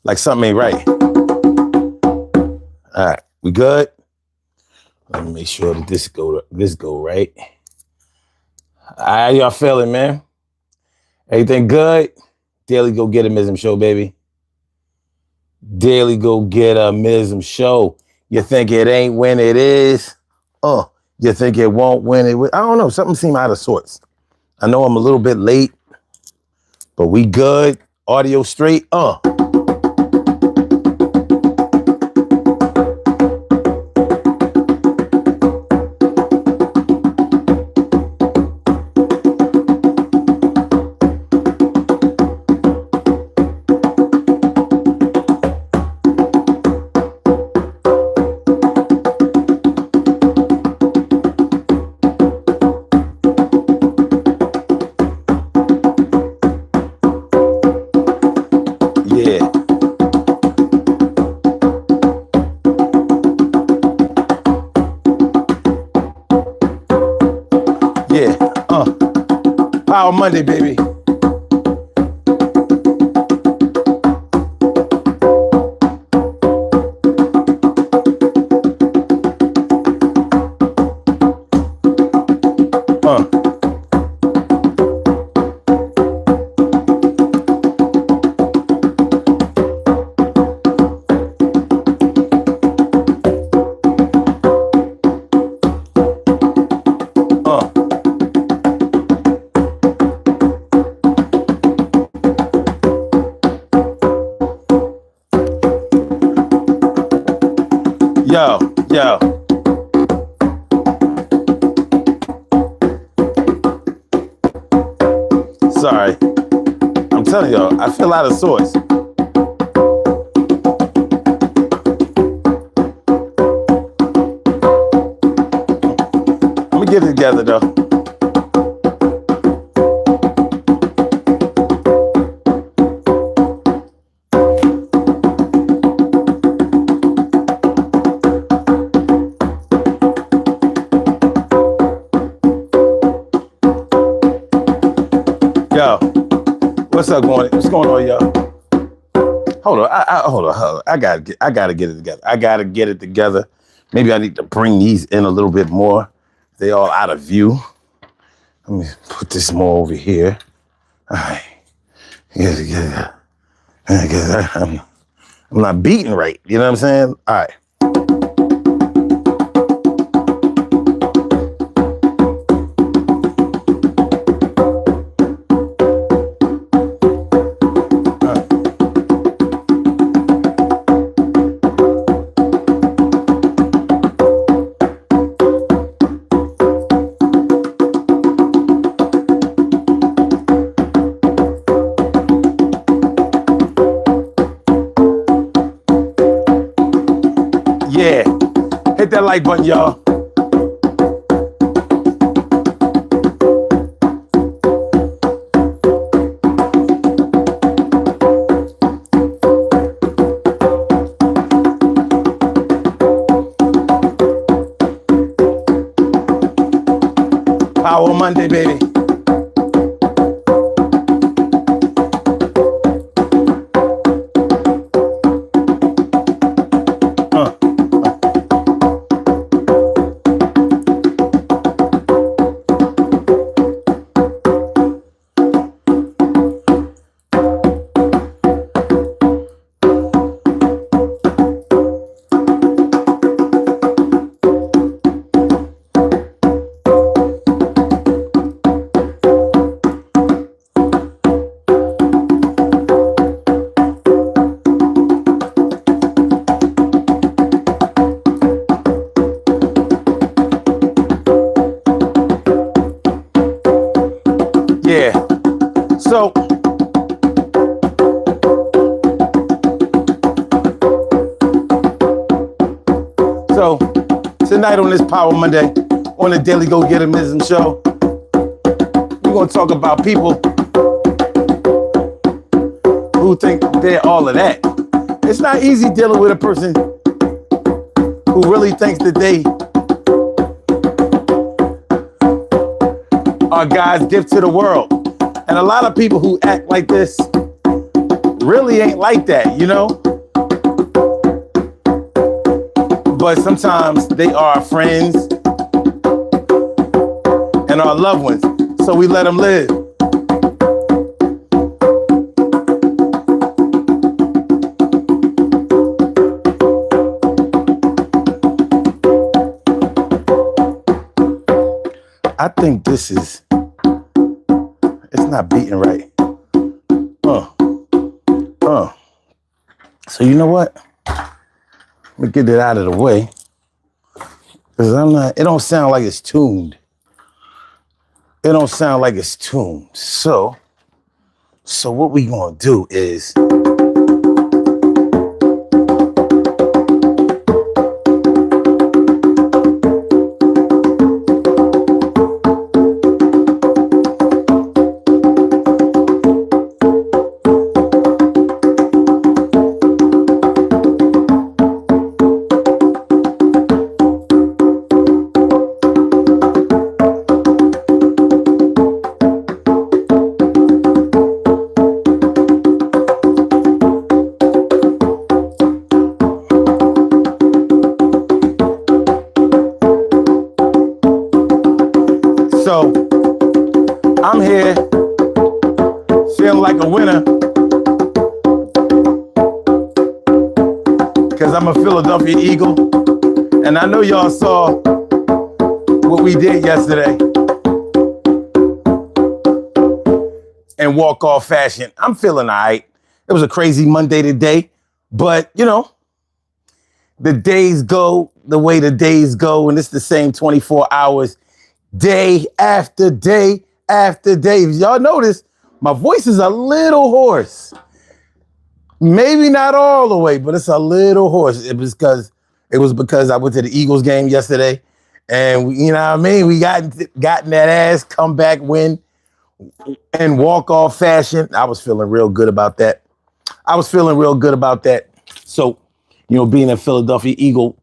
Like something ain't right. All right, we good? Let me make sure that this go right. How y'all feeling, man? Everything good? Daily Go Get a Mism Show, baby. Daily Go Get a Mism Show. You think it ain't when it is? You think it won't when it will? I don't know. Something seemed out of sorts. I know I'm a little bit late, but we good. Audio straight. Power Monday, baby. Yo. Sorry. I'm telling y'all, I feel out of sorts. Let me get it together, though. Yo, what's going on, y'all? Hold on. I gotta get it together. I gotta get it together. Maybe I need to bring these in a little bit more. They all out of view. Let me put this more over here. All right. Yeah. I'm not beating right. You know what I'm saying? All right. Yeah, hit that like button, y'all. Power Monday, baby. Yeah. So tonight on this Power Monday, on the Daily Go Get a Mism Show, we're gonna talk about people who think they're all of that. It's not easy dealing with a person who really thinks that they are God's gift to the world. And a lot of people who act like this really ain't like that, you know? But sometimes they are our friends and our loved ones. So we let them live. I think this is, it's not beating right. So you know what? Let me get it out of the way. Because it don't sound like it's tuned. It don't sound like it's tuned. So what we gonna do is, so I'm here feeling like a winner because I'm a Philadelphia Eagle. And I know y'all saw what we did yesterday in walk-off fashion. I'm feeling all right. It was a crazy Monday today, but you know, the days go the way the days go, and it's the same 24 hours, day after day after day. If y'all notice, my voice is a little hoarse. Maybe not all the way, but it's a little hoarse. It was because I went to the Eagles game yesterday, and you know what I mean? We got in that ass comeback win in walk-off fashion. I was feeling real good about that. So, you know, being a Philadelphia Eagle,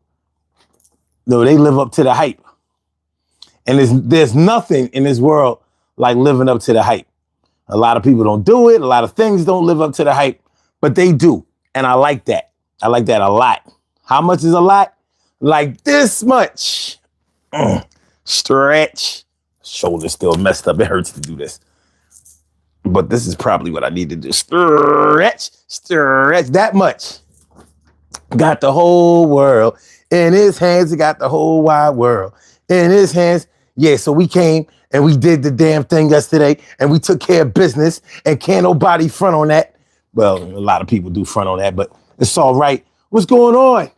no, they live up to the hype. And there's nothing in this world like living up to the hype. A lot of people don't do it. A lot of things don't live up to the hype, but they do. And I like that. I like that a lot. How much is a lot? Like this much. Stretch. Shoulder still messed up. It hurts to do this. But this is probably what I need to do. Stretch that much. Got the whole world in his hands. He got the whole wide world in his hands. Yeah, so we came and we did the damn thing yesterday and we took care of business and can't nobody front on that. Well, a lot of people do front on that, but it's all right. What's going on?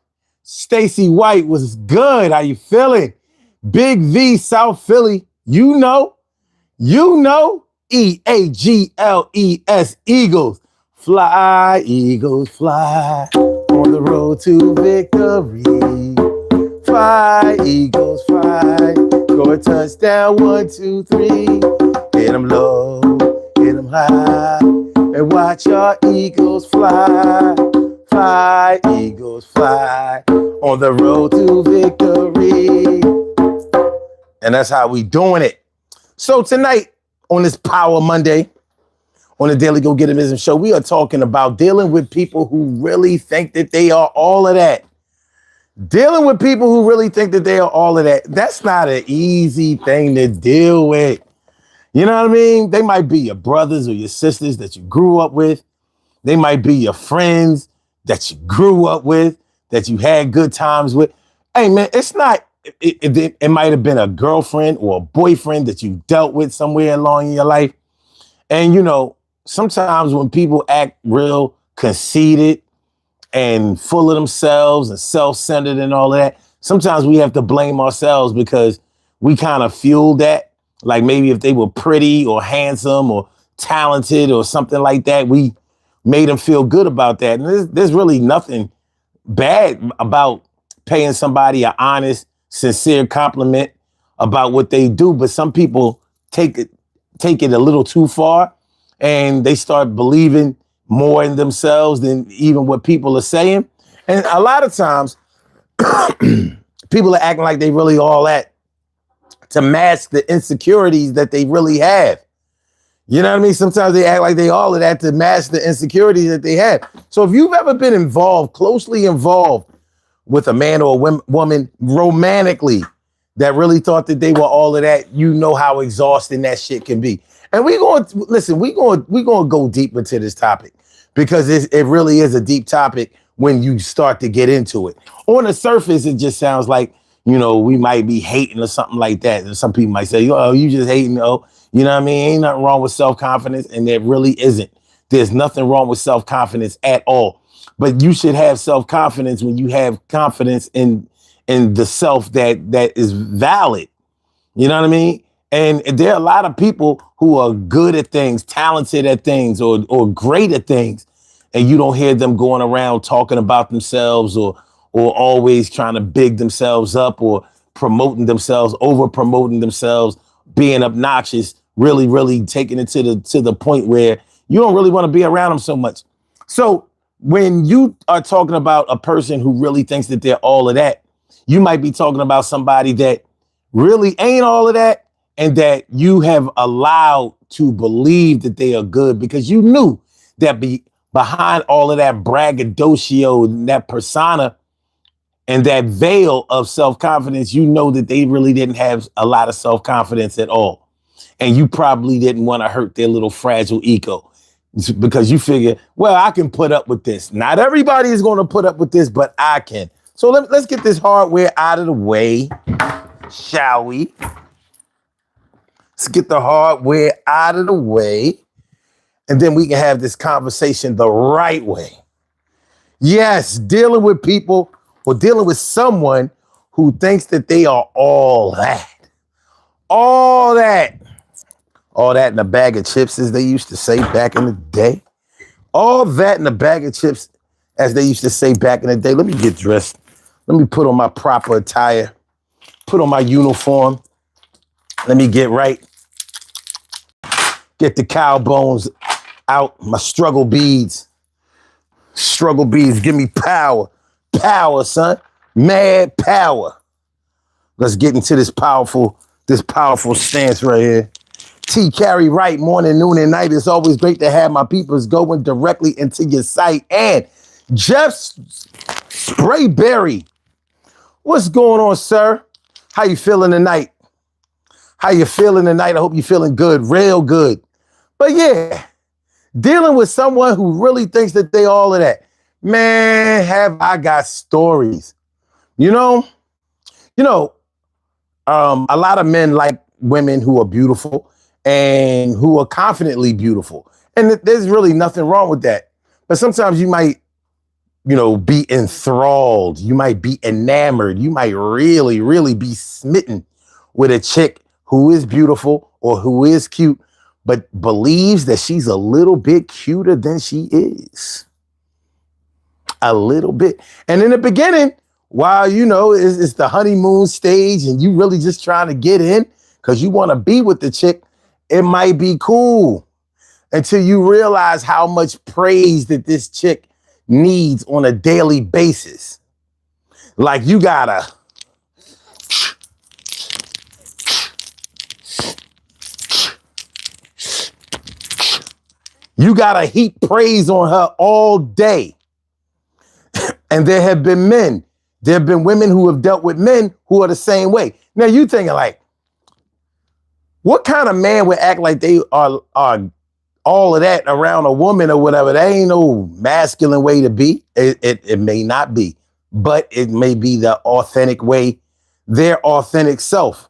Stacy White was good. How you feeling? Big V, South Philly. You know, EAGLES, Eagles. Fly, Eagles, fly on the road to victory. Fly, Eagles, fly. Score a touchdown, 1, 2, 3. Hit them low, hit them high. And watch our Eagles fly. Fly, Eagles, fly on the road to victory. And that's how we doing it. So tonight, on this Power Monday, on the Daily Go Getimism Show, we are talking about dealing with people who really think that they are all of that. Dealing with people who really think that they are all of that. That's not an easy thing to deal with. You know what I mean? They might be your brothers or your sisters that you grew up with. They might be your friends that you grew up with, that you had good times with. Hey, man, it's not, it might have been a girlfriend or a boyfriend that you dealt with somewhere along in your life. And, you know, sometimes when people act real conceited and full of themselves and self-centered and all of that, sometimes we have to blame ourselves because we kind of fueled that. Like maybe if they were pretty or handsome or talented or something like that, we made them feel good about that. And there's really nothing bad about paying somebody an honest, sincere compliment about what they do. But some people take it a little too far and they start believing more in themselves than even what people are saying. And a lot of times people are acting like they really all that to mask the insecurities that they really have. You know what I mean? Sometimes they act like they all of that to mask the insecurity that they have. So if you've ever been involved, closely involved with a man or a woman romantically that really thought that they were all of that, you know how exhausting that shit can be. And we going to listen, we going to go deep into this topic because it really is a deep topic when you start to get into it. On the surface, it just sounds like, you know, we might be hating or something like that. And some people might say, oh, you just hating, oh, you know what I mean? Ain't nothing wrong with self-confidence, and there really isn't. There's nothing wrong with self-confidence at all. But you should have self-confidence when you have confidence in the self that is valid. You know what I mean? And there are a lot of people who are good at things, talented at things, or great at things, and you don't hear them going around talking about themselves or always trying to big themselves up or promoting themselves, over promoting themselves, being obnoxious, really taking it to the point where you don't really want to be around them so much. So when you are talking about a person who really thinks that they're all of that, you might be talking about somebody that really ain't all of that, and that you have allowed to believe that they are good because you knew that behind all of that braggadocio and that persona and that veil of self-confidence, you know that they really didn't have a lot of self-confidence at all. And you probably didn't want to hurt their little fragile ego because you figure, well, I can put up with this. Not everybody is going to put up with this, but I can. So let's get this hardware out of the way, shall we? Let's get the hardware out of the way, and then we can have this conversation the right way. Yes, dealing with people or dealing with someone who thinks that they are all that. All that. All that in a bag of chips, as they used to say back in the day. All that in a bag of chips, as they used to say back in the day. Let me get dressed. Let me put on my proper attire. Put on my uniform. Let me get right. Get the cow bones out. My struggle beads. Struggle beads. Give me power. Power, son. Mad power. Let's get into this powerful stance right here. T. Carry right, morning, noon, and night. It's always great to have my peoples going directly into your sight. And Jeff Sprayberry, what's going on, sir? How you feeling tonight? How you feeling tonight? I hope you're feeling good, real good. But yeah, dealing with someone who really thinks that they all of that. Man, have I got stories. You know, a lot of men like women who are beautiful and who are confidently beautiful. And there's really nothing wrong with that. But sometimes you might, be enthralled. You might be enamored. You might really be smitten with a chick who is beautiful or who is cute, but believes that she's a little bit cuter than she is. A little bit. And in the beginning, while, it's the honeymoon stage and you really just trying to get in because you want to be with the chick, it might be cool until you realize how much praise that this chick needs on a daily basis. Like you gotta heap praise on her all day. And there have been women who have dealt with men who are the same way. Now you thinking like, what kind of man would act like they are all of that around a woman or whatever? That ain't no masculine way to be. It may not be, but it may be the authentic way, their authentic self.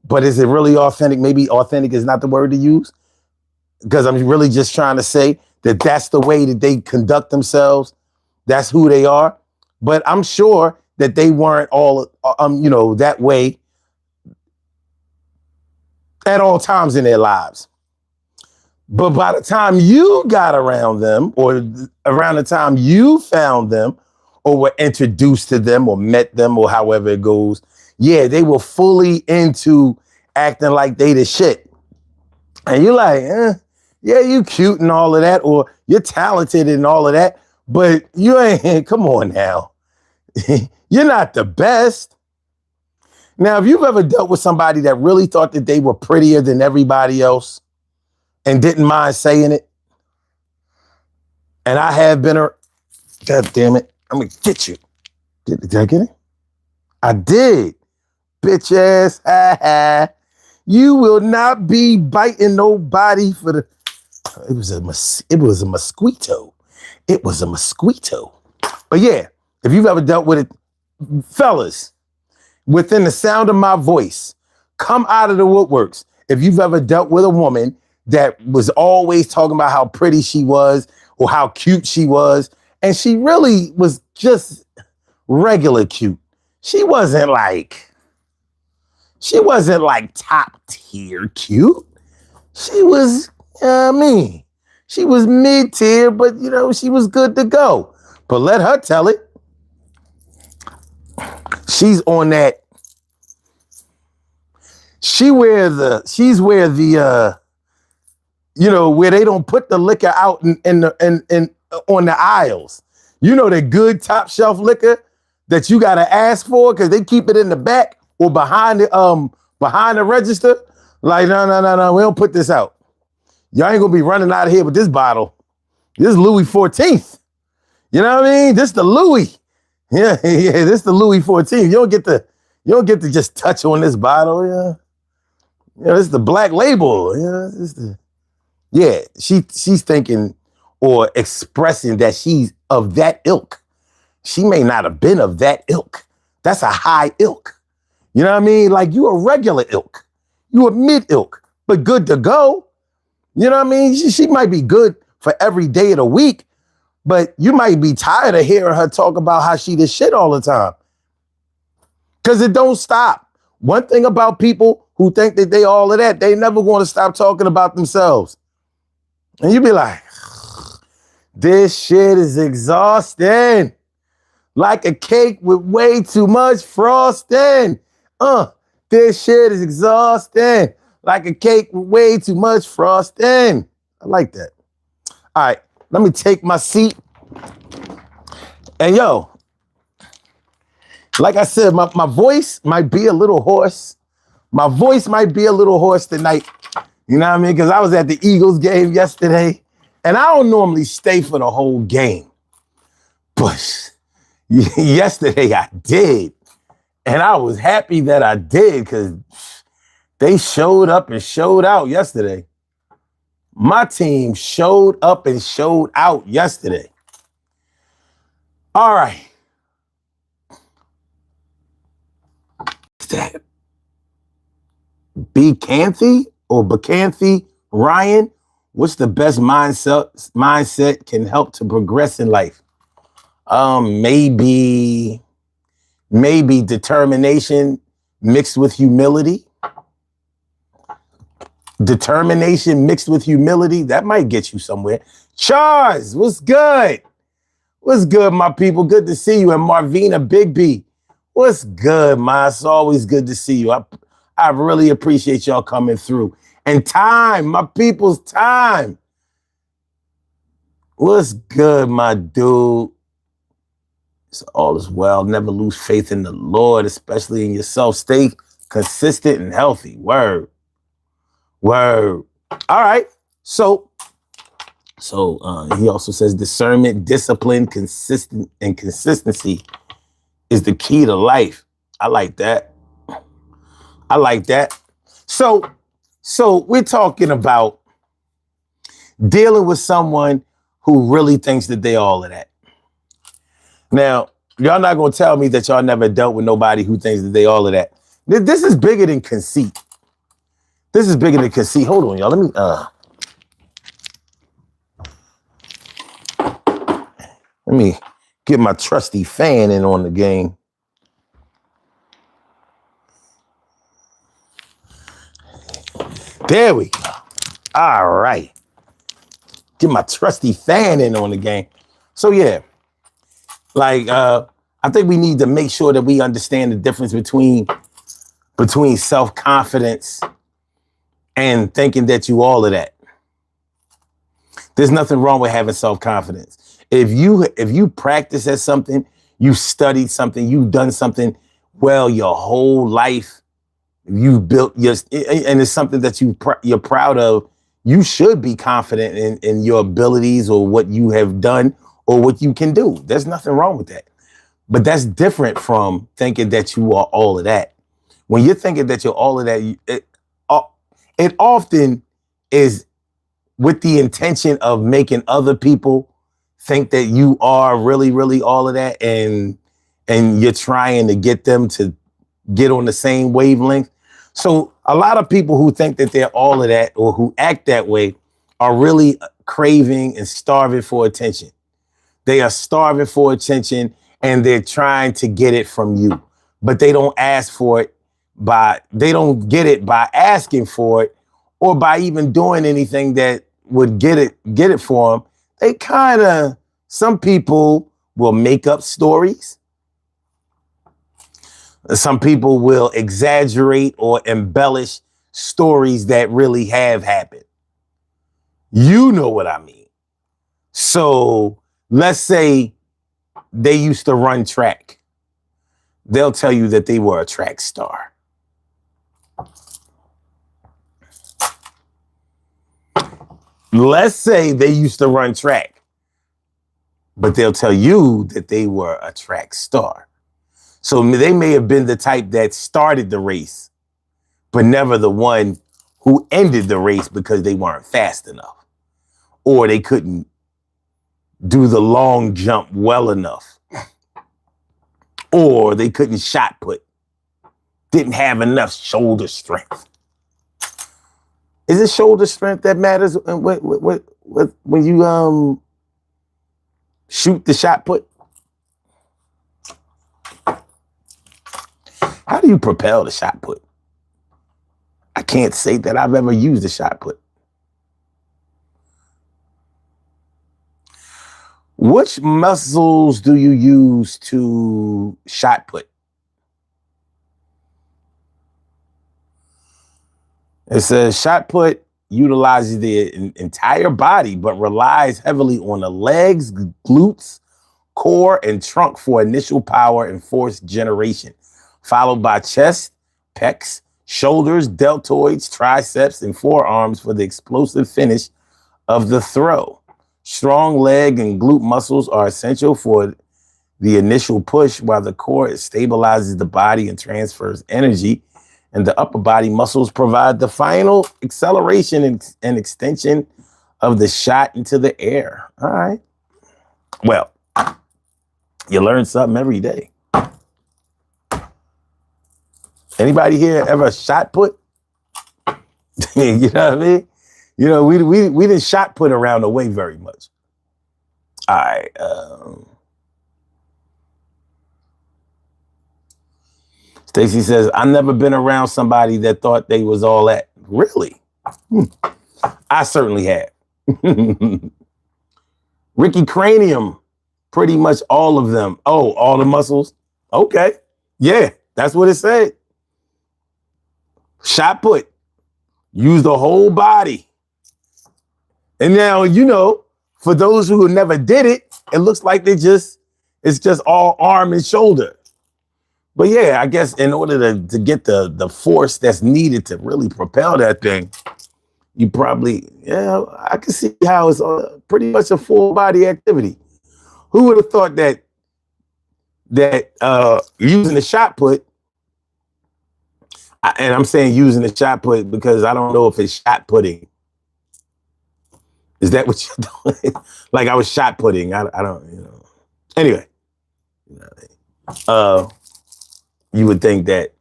But is it really authentic? Maybe authentic is not the word to use, because I'm really just trying to say that that's the way that they conduct themselves. That's who they are. But I'm sure that they weren't all, that way at all times in their lives. But by the time you got around them, or around the time you found them, or were introduced to them, or met them, or however it goes, yeah, they were fully into acting like they the shit. And you're like, yeah, you cute and all of that, or you're talented and all of that, but you ain't, come on now. You're not the best. Now, if you've ever dealt with somebody that really thought that they were prettier than everybody else, and didn't mind saying it. And I have been a, God damn it, I'm gonna get you. Did I get it? I did. Bitch ass. You will not be biting nobody for the, it was a mosquito. It was a mosquito. But yeah, if you've ever dealt with it, fellas, within the sound of my voice, come out of the woodworks. If you've ever dealt with a woman that was always talking about how pretty she was or how cute she was, and she really was just regular cute. She wasn't like top tier cute. She was, she was mid tier, but she was good to go. But let her tell it. She's on that. She's where the where they don't put the liquor out in on the aisles. The good top shelf liquor that you gotta ask for because they keep it in the back or behind the register. Like, no, we don't put this out. Y'all ain't gonna be running out of here with this bottle. This is Louis 14th. You know what I mean? This the Louis. Yeah, this the Louis 14th. You don't get to just touch on this bottle. Yeah. This is the black label. She's thinking or expressing that she's of that ilk. She may not have been of that ilk. That's a high ilk. You know what I mean? Like you a regular ilk. You a mid ilk, but good to go. You know what I mean? She might be good for every day of the week, but you might be tired of hearing her talk about how she the shit all the time. Because it don't stop. One thing about people who think that they all of that, they never want to stop talking about themselves. And you be like, this shit is exhausting. Like a cake with way too much frosting. This shit is exhausting. Like a cake with way too much frosting. I like that. All right, let me take my seat. And like I said, my voice might be a little hoarse. My voice might be a little hoarse tonight. You know what I mean? Because I was at the Eagles game yesterday. And I don't normally stay for the whole game. But yesterday I did. And I was happy that I did because they showed up and showed out yesterday. My team showed up and showed out yesterday. All right. Is that Bacanthy or Bacanthy Ryan? What's the best mindset can help to progress in life? Maybe determination mixed with humility. Determination mixed with humility, that might get you somewhere. Charles, what's good? What's good, my people? Good to see you. And Marvina Bigby, what's good, ma? It's always good to see you. I really appreciate y'all coming through. And time, my people's time. What's good, my dude? It's all is well. Never lose faith in the Lord, especially in yourself. Stay consistent and healthy. Word. All right. So he also says discernment, discipline, consistency is the key to life. I like that. So we're talking about dealing with someone who really thinks that they all of that. Now, y'all not going to tell me that y'all never dealt with nobody who thinks that they all of that. This is bigger than conceit. This is bigger than conceit. Hold on, y'all. Let me get my trusty fan in on the game. There we go. All right. Get my trusty fan in on the game. So yeah, like I think we need to make sure that we understand the difference between self-confidence and thinking that you all of that. There's nothing wrong with having self-confidence. If you practice at something, you studied something, you've done something well your whole life, you've built and it's something that you're proud of, you should be confident in your abilities or what you have done or what you can do. There's nothing wrong with that. But that's different from thinking that you are all of that. When you're thinking that you're all of that, it often is with the intention of making other people think that you are really, really all of that, and you're trying to get them to get on the same wavelength. So a lot of people who think that they're all of that or who act that way are really craving and starving for attention. They are starving for attention and they're trying to get it from you, but they don't ask for it they don't get it by asking for it or by even doing anything that would get it for them. They some people will make up stories. Some people will exaggerate or embellish stories that really have happened. You know what I mean. So let's say they used to run track. They'll tell you that they were a track star. Let's say they used to run track, but they'll tell you that they were a track star. So they may have been the type that started the race, but never the one who ended the race because they weren't fast enough or they couldn't do the long jump well enough or they couldn't shot put, didn't have enough shoulder strength. Is it shoulder strength that matters when you shoot the shot put? How do you propel the shot put? I can't say that I've ever used a shot put. Which muscles do you use to shot put? It says shot put utilizes the entire body, but relies heavily on the legs, glutes, core, and trunk for initial power and force generation, followed by chest, pecs, shoulders, deltoids, triceps, and forearms for the explosive finish of the throw. Strong leg and glute muscles are essential for the initial push, while the core stabilizes the body and transfers energy, and the upper body muscles provide the final acceleration and extension of the shot into the air. All right. Well, you learn something every day. Anybody here ever shot put? You know what I mean? You know, we didn't shot put around the way very much. All right. Stacy says, I've never been around somebody that thought they was all that. Really? I certainly have. Ricky Cranium, pretty much all of them. Oh, all the muscles? Okay. Yeah, that's what it said. Shot put. Use the whole body. And now, you know, for those who never did it, it looks like it's just all arm and shoulder. But yeah, I guess in order to get the force that's needed to really propel that thing, you probably, yeah, I can see how it's pretty much a full body activity. Who would have thought that using the shot put, and I'm saying using the shot put because I don't know if it's shot putting. Is that what you're doing? Like I was shot putting. I don't, you know. Anyway, you would think that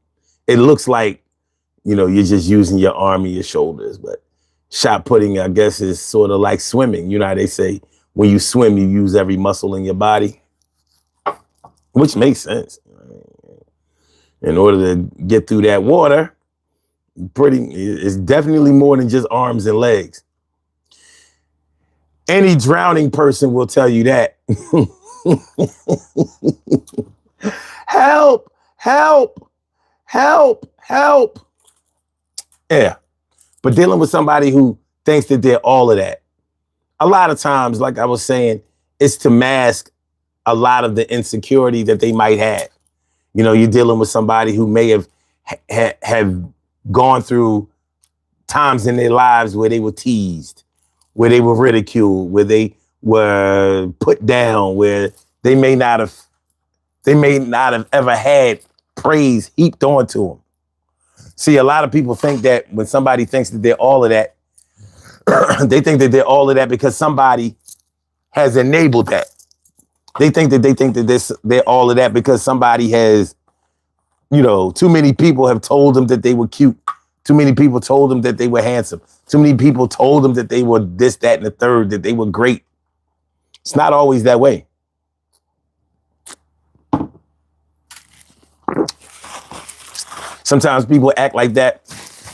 it looks like, you know, you're just using your arm and your shoulders, but shot putting, I guess, is sort of like swimming. You know how they say when you swim, you use every muscle in your body, which makes sense. In order to get through that water, it's definitely more than just arms and legs. Any drowning person will tell you that. Help, help, help, help. Yeah. But dealing with somebody who thinks that they're all of that, a lot of times, like I was saying, it's to mask a lot of the insecurity that they might have. You know, you're dealing with somebody who may have gone through times in their lives where they were teased, where they were ridiculed, where they were put down, where they may not have ever had praise heaped onto them. See, a lot of people think that when somebody thinks that they're all of that, they think that they're all of that because somebody has enabled that. They think that they're all of that because somebody has, too many people have told them that they were cute. Too many people told them that they were handsome. Too many people told them that they were this, that, and the third, that they were great. It's not always that way. Sometimes people act like that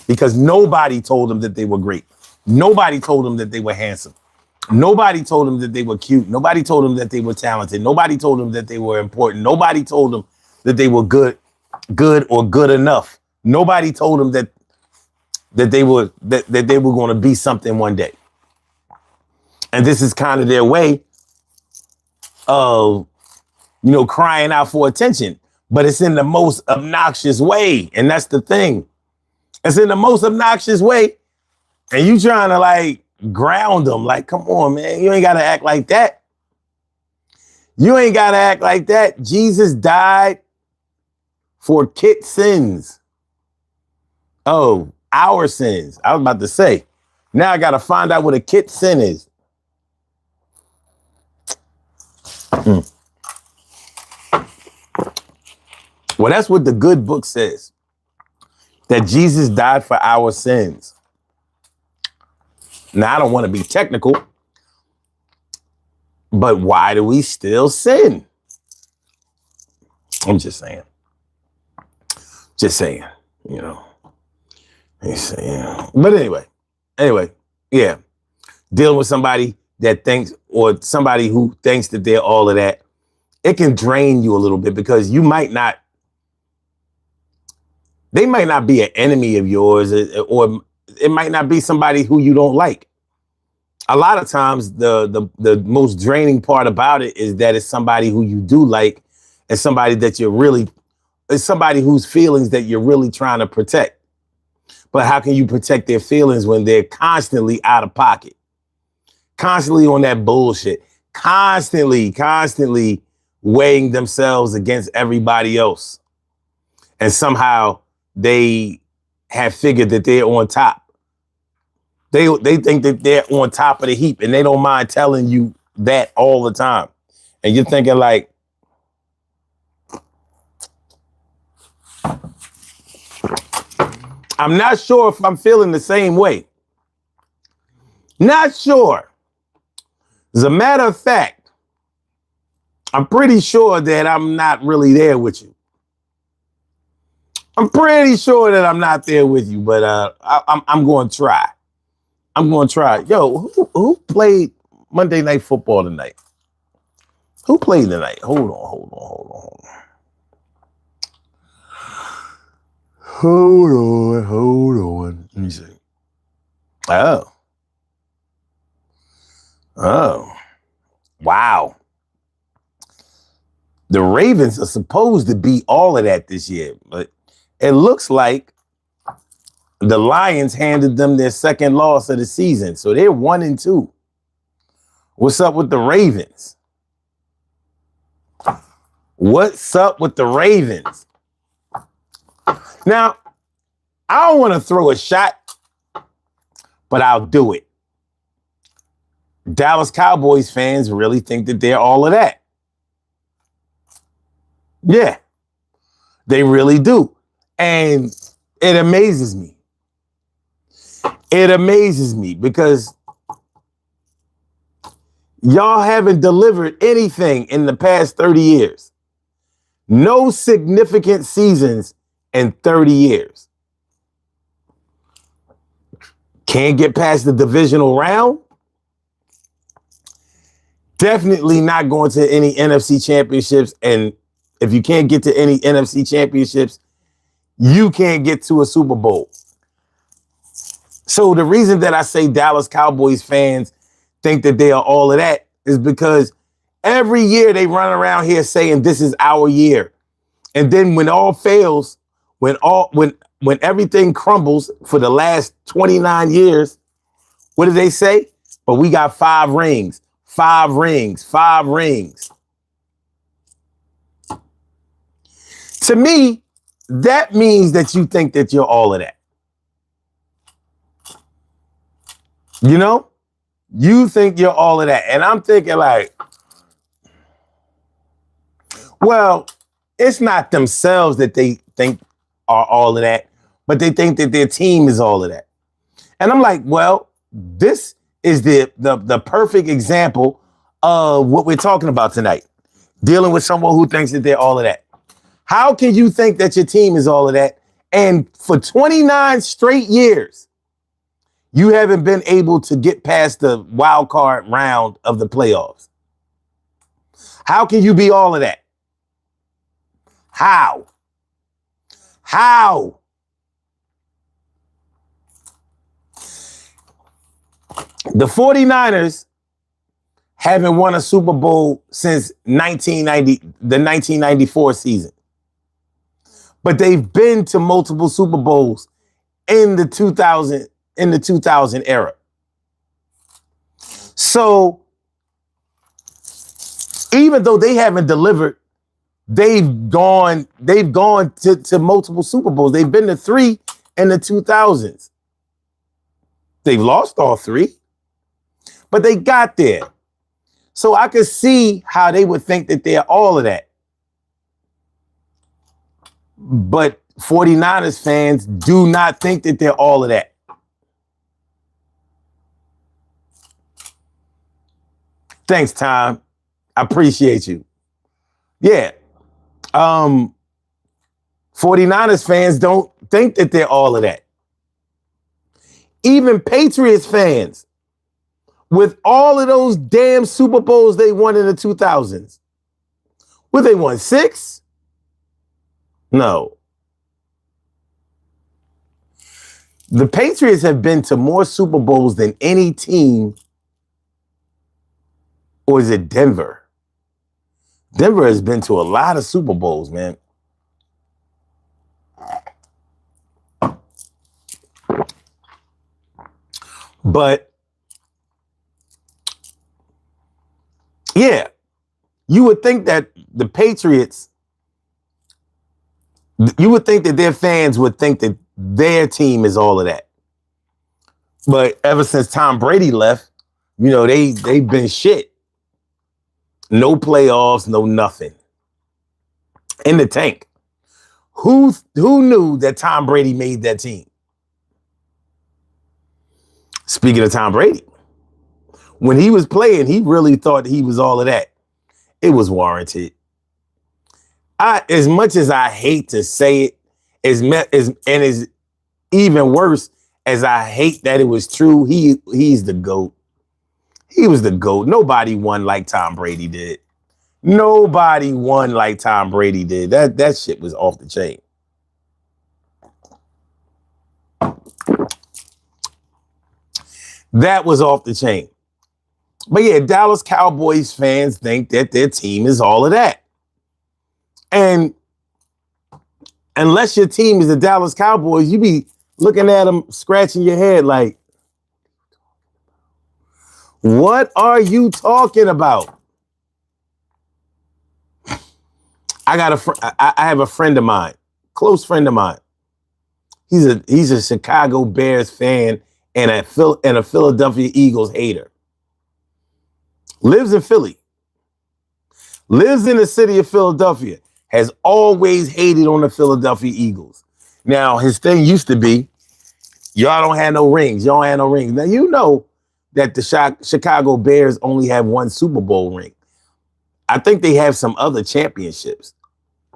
because nobody told them that they were great. Nobody told them that they were handsome. Nobody told them that they were cute. Nobody told them that they were talented. Nobody told them that they were important. Nobody told them that they were good or good enough. Nobody told them that they were going to be something one day. And this is kind of their way of, crying out for attention. But it's in the most obnoxious way. And that's the thing. It's in the most obnoxious way. And you trying to ground them. Like, come on, man. You ain't got to act like that. You ain't got to act like that. Jesus died for kid sins. Oh, our sins. I was about to say. Now I got to find out what a kid sin is. Well, that's what the good book says. That Jesus died for our sins. Now, I don't want to be technical, but why do we still sin? I'm just saying. Just saying, But anyway, yeah. Dealing with somebody that thinks, or somebody who thinks that they're all of that, it can drain you a little bit because they might not be an enemy of yours, or it might not be somebody who you don't like. A lot of times the most draining part about it is that it's somebody who you do like, and somebody that it's somebody whose feelings that you're really trying to protect. But how can you protect their feelings when they're constantly out of pocket? Constantly on that bullshit, constantly weighing themselves against everybody else. And somehow they have figured that they're on top. They think that they're on top of the heap, and they don't mind telling you that all the time. And you're thinking like, I'm not sure if I'm feeling the same way. Not sure. As a matter of fact, I'm pretty sure that I'm not really there with you. I'm pretty sure that I'm not there with you, but I'm going to try. I'm going to try. Yo, who played Monday Night Football tonight? Who played tonight? Hold on. Let me see. Oh. Wow. The Ravens are supposed to be all of that this year, but it looks like the Lions handed them their second loss of the season. So they're 1-2. What's up with the Ravens? What's up with the Ravens? Now, I don't want to throw a shot, but I'll do it. Dallas Cowboys fans really think that they're all of that. Yeah, they really do. And it amazes me. It amazes me because y'all haven't delivered anything in the past 30 years. No significant seasons in 30 years. Can't get past the divisional round. Definitely not going to any NFC championships. And if you can't get to any NFC championships, you can't get to a Super Bowl. So the reason that I say Dallas Cowboys fans think that they are all of that is because every year they run around here saying this is our year. And then when all fails, when when everything crumbles for the last 29 years, what do they say? But we got 5 rings, 5 rings, 5 rings. To me, that means that you think that you're all of that. You know? You think you're all of that. And I'm thinking like, well, it's not themselves that they think are all of that, but they think that their team is all of that. And I'm like, well, this is the perfect example of what we're talking about tonight. Dealing with someone who thinks that they're all of that. How can you think that your team is all of that? And for 29 straight years, you haven't been able to get past the wild card round of the playoffs. How can you be all of that? How? How? The 49ers haven't won a Super Bowl since the 1994 season. But they've been to multiple Super Bowls in the 2000 era. So even though they haven't delivered, they've gone to multiple Super Bowls. They've been to 3 in the 2000s. They've lost all 3, but they got there. So I could see how they would think that they're all of that. But 49ers fans do not think that they're all of that. Thanks, Tom. I appreciate you. Yeah. 49ers fans don't think that they're all of that. Even Patriots fans, with all of those damn Super Bowls they won in the 2000s, what they won, 6? No. The Patriots have been to more Super Bowls than any team, or is it Denver? Denver has been to a lot of Super Bowls, man. But yeah, you would think that the Patriots, you would think that their fans would think that their team is all of that. But ever since Tom Brady left, you know, they've been shit. No playoffs, no nothing. In the tank. Who knew that Tom Brady made that team? Speaking of Tom Brady, when he was playing, he really thought he was all of that. It was warranted. As much as I hate to say it, as even worse as I hate that it was true, he's the GOAT. He was the GOAT. Nobody won like Tom Brady did. Nobody won like Tom Brady did. That shit was off the chain. That was off the chain. But yeah, Dallas Cowboys fans think that their team is all of that. And unless your team is the Dallas Cowboys, you be looking at them, scratching your head like, what are you talking about? I have a friend of mine, close friend of mine. He's a Chicago Bears fan and a Philadelphia Eagles hater. Lives in Philly. Lives in the city of Philadelphia. Has always hated on the Philadelphia Eagles. Now, his thing used to be, y'all don't have no rings. Y'all don't have no rings. Now, you know that the Chicago Bears only have 1 Super Bowl ring. I think they have some other championships.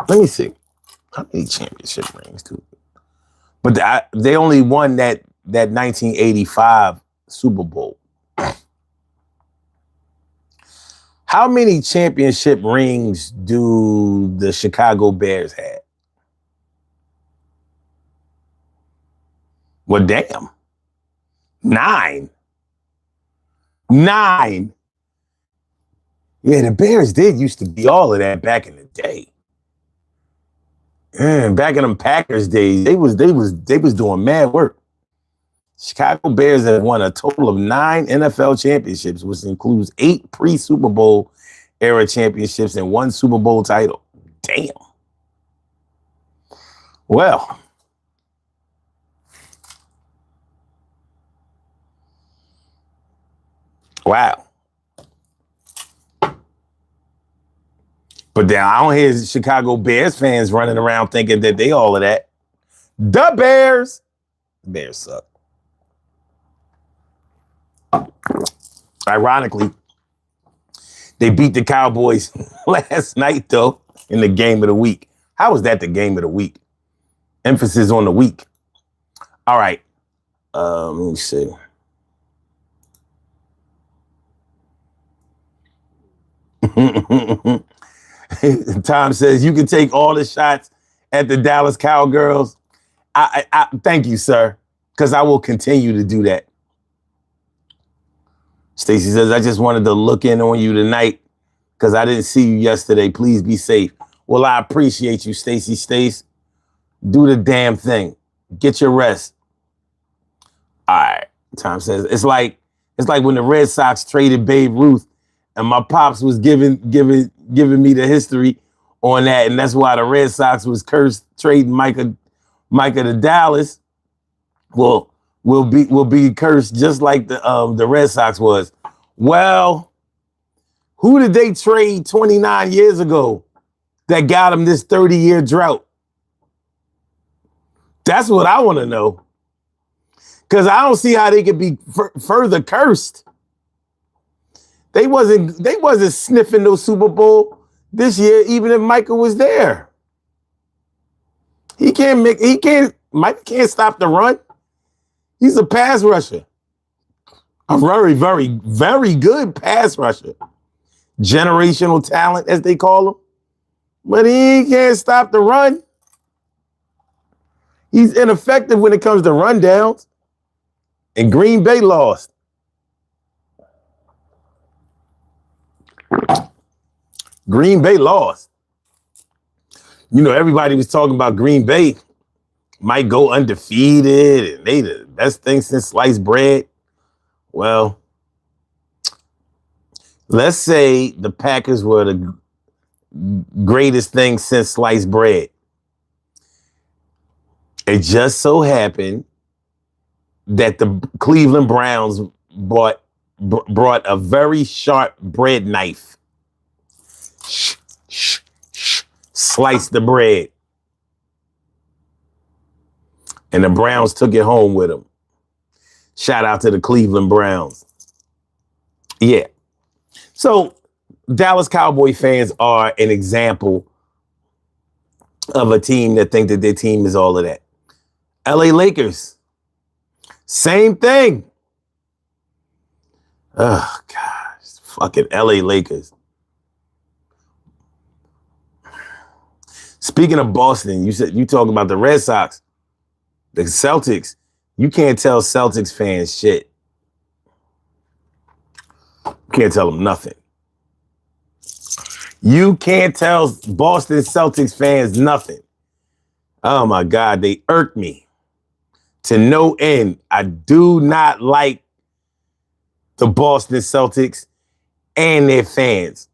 Let me see. How many championship rings do they? But they only won that 1985 Super Bowl. How many championship rings do the Chicago Bears have? Well, damn. 9. 9. Yeah, the Bears did used to be all of that back in the day. Man, back in them Packers days, they was doing mad work. Chicago Bears have won a total of 9 NFL championships, which includes 8 pre-Super Bowl era championships and 1 Super Bowl title. Damn. Well, wow. But then I don't hear Chicago Bears fans running around thinking that they all of that. The Bears suck. Ironically, they beat the Cowboys last night, though, in the game of the week. How was that the game of the week? Emphasis on the week. All right. Let me see. Tom says you can take all the shots at the Dallas Cowgirls. I thank you, sir, because I will continue to do that. Stacy says, I just wanted to look in on you tonight because I didn't see you yesterday. Please be safe. Well, I appreciate you, Stacy. Stace, do the damn thing. Get your rest. All right. Tom says, it's like when the Red Sox traded Babe Ruth and my pops was giving me the history on that. And that's why the Red Sox was cursed trading Micah to Dallas. Well, will be cursed just like the Red Sox was. Well, who did they trade 29 years ago that got them this 30-year drought? That's what I want to know. Because I don't see how they could be further cursed. They wasn't sniffing no Super Bowl this year, even if Micah was there. Micah can't stop the run. He's a pass rusher. A very, very, very good pass rusher. Generational talent, as they call him. But he can't stop the run. He's ineffective when it comes to rundowns. And Green Bay lost. Green Bay lost. You know, everybody was talking about Green Bay might go undefeated and they the best thing since sliced bread. Well, let's say the Packers were the greatest thing since sliced bread. It just so happened that the Cleveland Browns brought a very sharp bread knife. Sliced the bread. And the Browns took it home with them. Shout out to the Cleveland Browns. Yeah. So Dallas Cowboy fans are an example of a team that think that their team is all of that. LA Lakers. Same thing. Oh, gosh. Fucking LA Lakers. Speaking of Boston, you talk about the Red Sox, the Celtics. You can't tell Celtics fans shit. You can't tell them nothing. You can't tell Boston Celtics fans nothing. Oh my God, they irk me to no end. I do not like the Boston Celtics and their fans.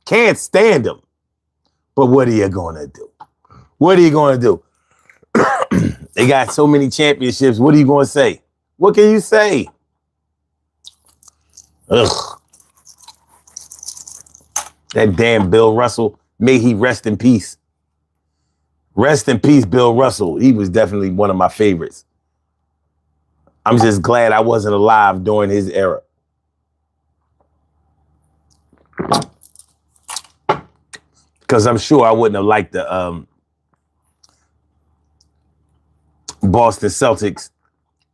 Can't stand them. But what are you going to do? What are you going to do? They got so many championships. What are you going to say? What can you say? Ugh. That damn Bill Russell. May he rest in peace. Rest in peace, Bill Russell. He was definitely one of my favorites. I'm just glad I wasn't alive during his era. Because I'm sure I wouldn't have liked the Boston Celtics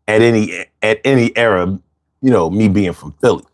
at any era, you know, me being from Philly.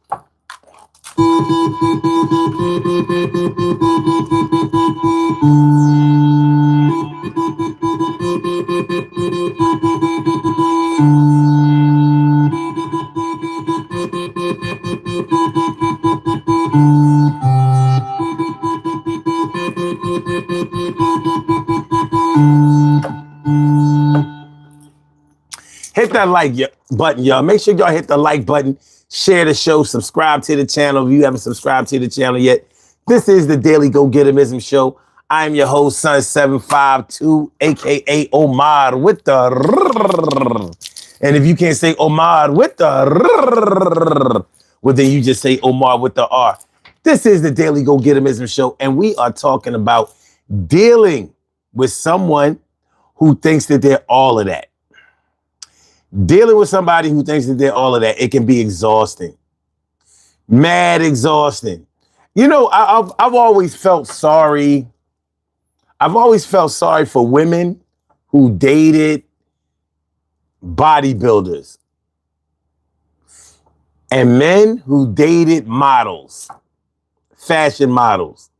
Hit that like button, y'all. Make sure y'all hit the like button, share the show, subscribe to the channel if you haven't subscribed to the channel yet. This is the Daily Go Getimism Show. I am your host, Son752, aka Omar with the and if you can't say Omar with the well, then you just say Omar with the R. This is the Daily Go Getimism Show, and we are talking about dealing with someone who thinks that they're all of that. Dealing with somebody who thinks that they're all of that, it can be exhausting. Mad exhausting. You know, I've always felt sorry. I've always felt sorry for women who dated bodybuilders and men who dated models, fashion models.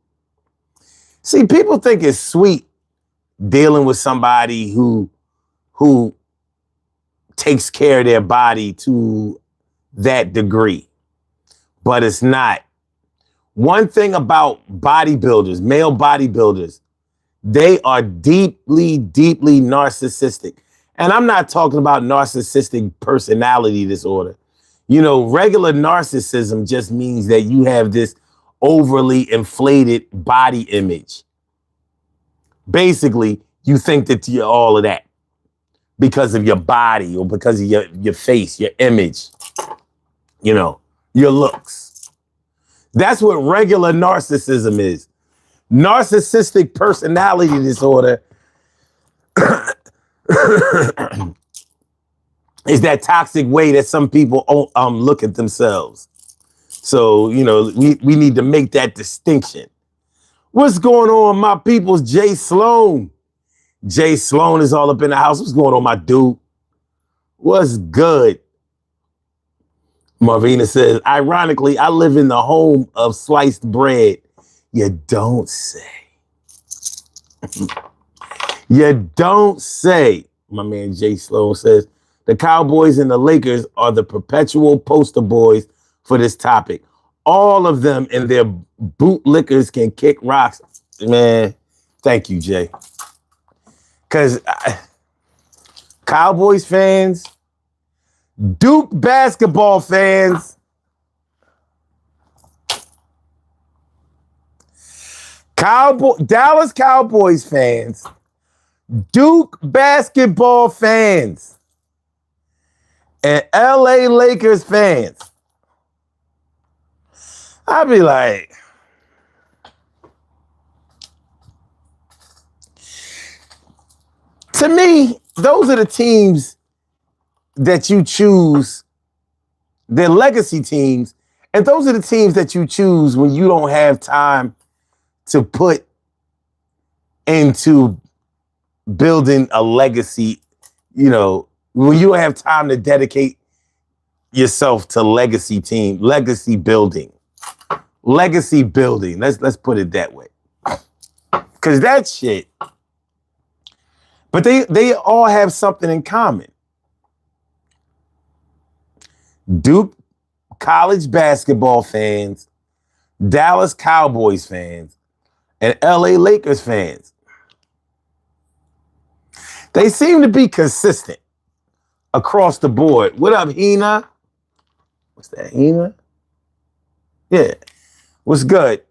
See, people think it's sweet dealing with somebody who takes care of their body to that degree, but it's not. One thing about bodybuilders, male bodybuilders, they are deeply, deeply narcissistic. And I'm not talking about narcissistic personality disorder. You know, regular narcissism just means that you have this overly inflated body image. Basically, you think that you're all of that because of your body or because of your face, your image, you know, your looks. That's what regular narcissism is. Narcissistic personality disorder is that toxic way that some people look at themselves. So, you know, we need to make that distinction. What's going on, my peoples? Jay Sloan. Jay Sloan is all up in the house. What's going on, my dude? What's good? Marvina says, ironically, I live in the home of sliced bread. You don't say. You don't say. My man Jay Sloan says, the Cowboys and the Lakers are the perpetual poster boys for this topic. All of them and their bootlickers can kick rocks. Man, thank you, Jay. Because Cowboys fans, Duke basketball fans, Dallas Cowboys fans, Duke basketball fans, and LA Lakers fans. I'd be like, to me, those are the teams that you choose. They're legacy teams. And those are the teams that you choose when you don't have time to put into building a legacy, you know, when you don't have time to dedicate yourself to legacy building. Legacy building. Let's put it that way. Because that shit. But they all have something in common. Duke college basketball fans, Dallas Cowboys fans, and LA Lakers fans. They seem to be consistent across the board. What up, Hina? What's that, Hina? Yeah. What's good?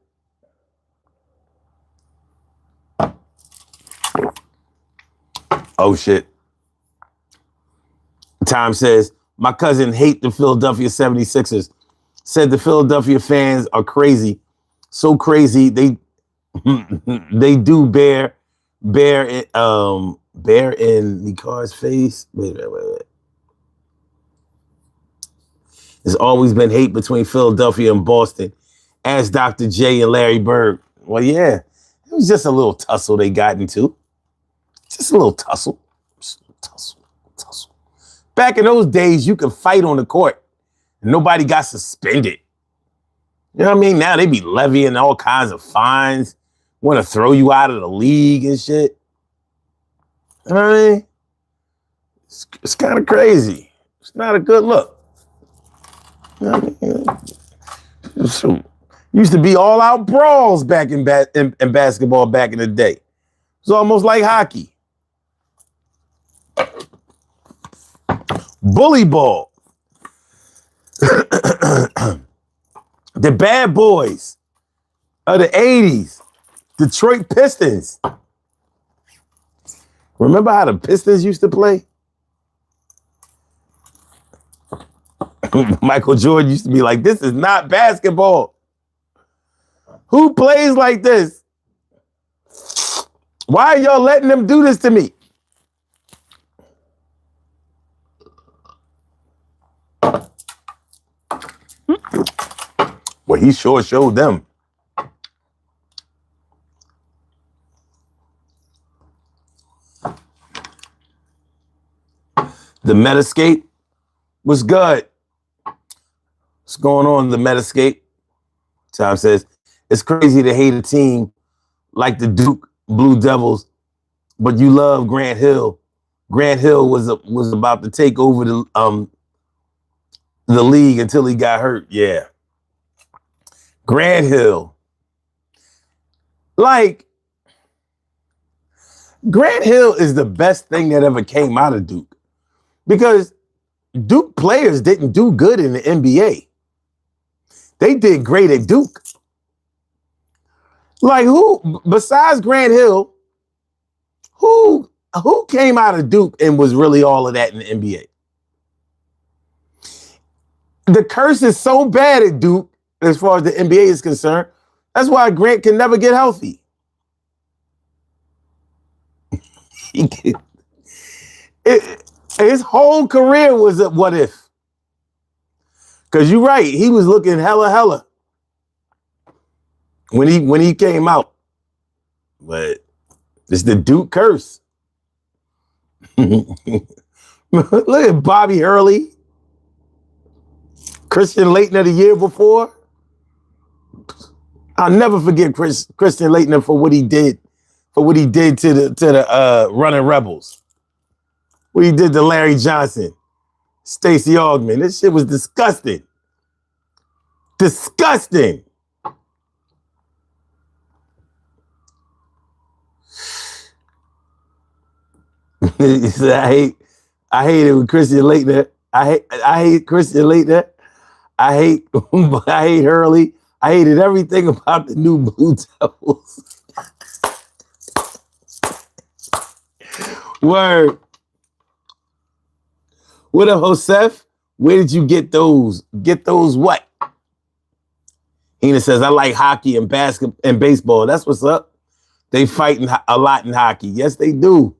Oh, shit. Tom says, my cousin hate the Philadelphia 76ers. Said the Philadelphia fans are crazy. So crazy, they do bear in the car's face. Wait. There's always been hate between Philadelphia and Boston. Ask Dr. J and Larry Bird. Well, yeah, it was just a little tussle they got into. Just a little tussle. Tussle. Back in those days, you could fight on the court and nobody got suspended. You know what I mean? Now they be levying all kinds of fines, want to throw you out of the league and shit. You know what I mean? It's kind of crazy. It's not a good look. You know what I mean? So, used to be all out brawls back in basketball back in the day. It's almost like hockey. Bully ball. The bad boys of the 80s. Detroit Pistons. Remember how the Pistons used to play? Michael Jordan used to be like, this is not basketball. Who plays like this? Why are y'all letting them do this to me? Well, he sure showed them. The Metascape was good. What's going on, the Metascape? Tom says, it's crazy to hate a team like the Duke Blue Devils, but you love Grant Hill. Grant Hill was about to take over the league until he got hurt. Yeah. Grant Hill. Like, Grant Hill is the best thing that ever came out of Duke. Because Duke players didn't do good in the NBA. They did great at Duke. Like, who, besides Grant Hill, who came out of Duke and was really all of that in the NBA? The curse is so bad at Duke, as far as the NBA is concerned. That's why Grant can never get healthy. His whole career was a what if. Because you're right, he was looking hella when he came out. But it's the Duke curse. Look at Bobby Hurley. Christian Laettner the year before. I'll never forget Christian Laettner for what he did to the running Rebels. What he did to Larry Johnson, Stacey Augmon. This shit was disgusting. Disgusting. He said, I hate it with Christian Laettner. I hate Christian Laettner. I hate Hurley. I hated everything about the new Blue Devils. Word. What up, Joseph? Where did you get those? Get those what? Hina says, I like hockey and basketball and baseball. That's what's up. They fighting a lot in hockey. Yes, they do.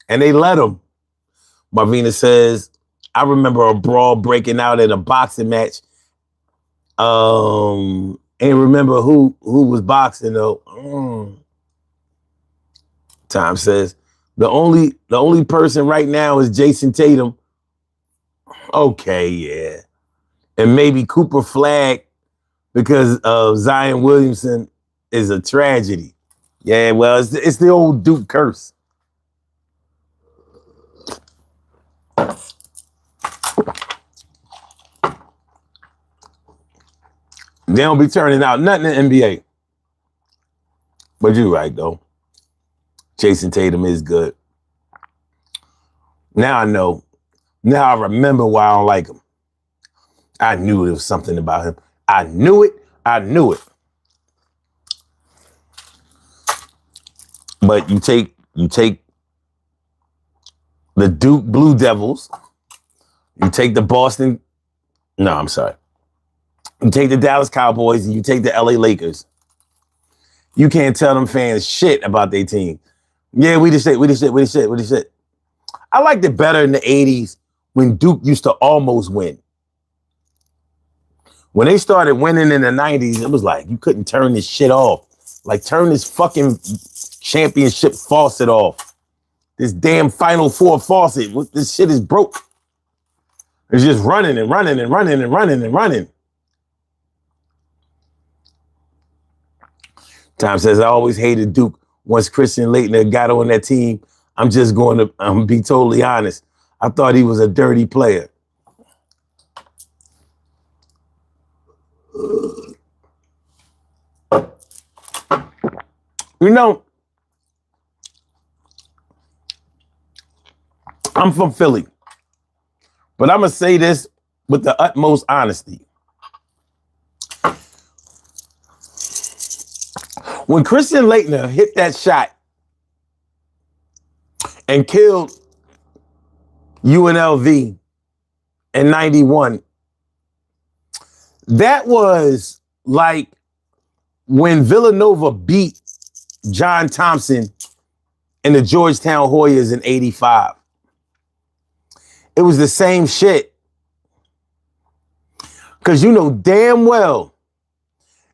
And they let them. Marvina says, I remember a brawl breaking out in a boxing match. And remember who was boxing though. Tom says, the only person right now is Jason Tatum. Okay, yeah. And maybe Cooper Flagg because Zion Williamson is a tragedy. Yeah, well, it's the old Duke curse. They don't be turning out nothing in the NBA. But you're right, though. Jason Tatum is good. Now I know. Now I remember why I don't like him. I knew there was something about him. I knew it. But you take the Duke Blue Devils, you take the Boston, no, I'm sorry. You take the Dallas Cowboys and you take the LA Lakers. You can't tell them fans shit about their team. Yeah, we the shit. I liked it better in the 80s when Duke used to almost win. When they started winning in the 90s, it was like, you couldn't turn this shit off. Like, turn this fucking championship faucet off. This damn Final Four faucet. This shit is broke. It's just running and running and running and running and running. Tom says, I always hated Duke. Once Christian Laettner got on that team, I'm just going to be totally honest. I thought he was a dirty player. You know, I'm from Philly, but I'm going to say this with the utmost honesty. When Christian Laettner hit that shot and killed UNLV in 91, that was like when Villanova beat John Thompson and the Georgetown Hoyas in 85. It was the same shit. Because you know damn well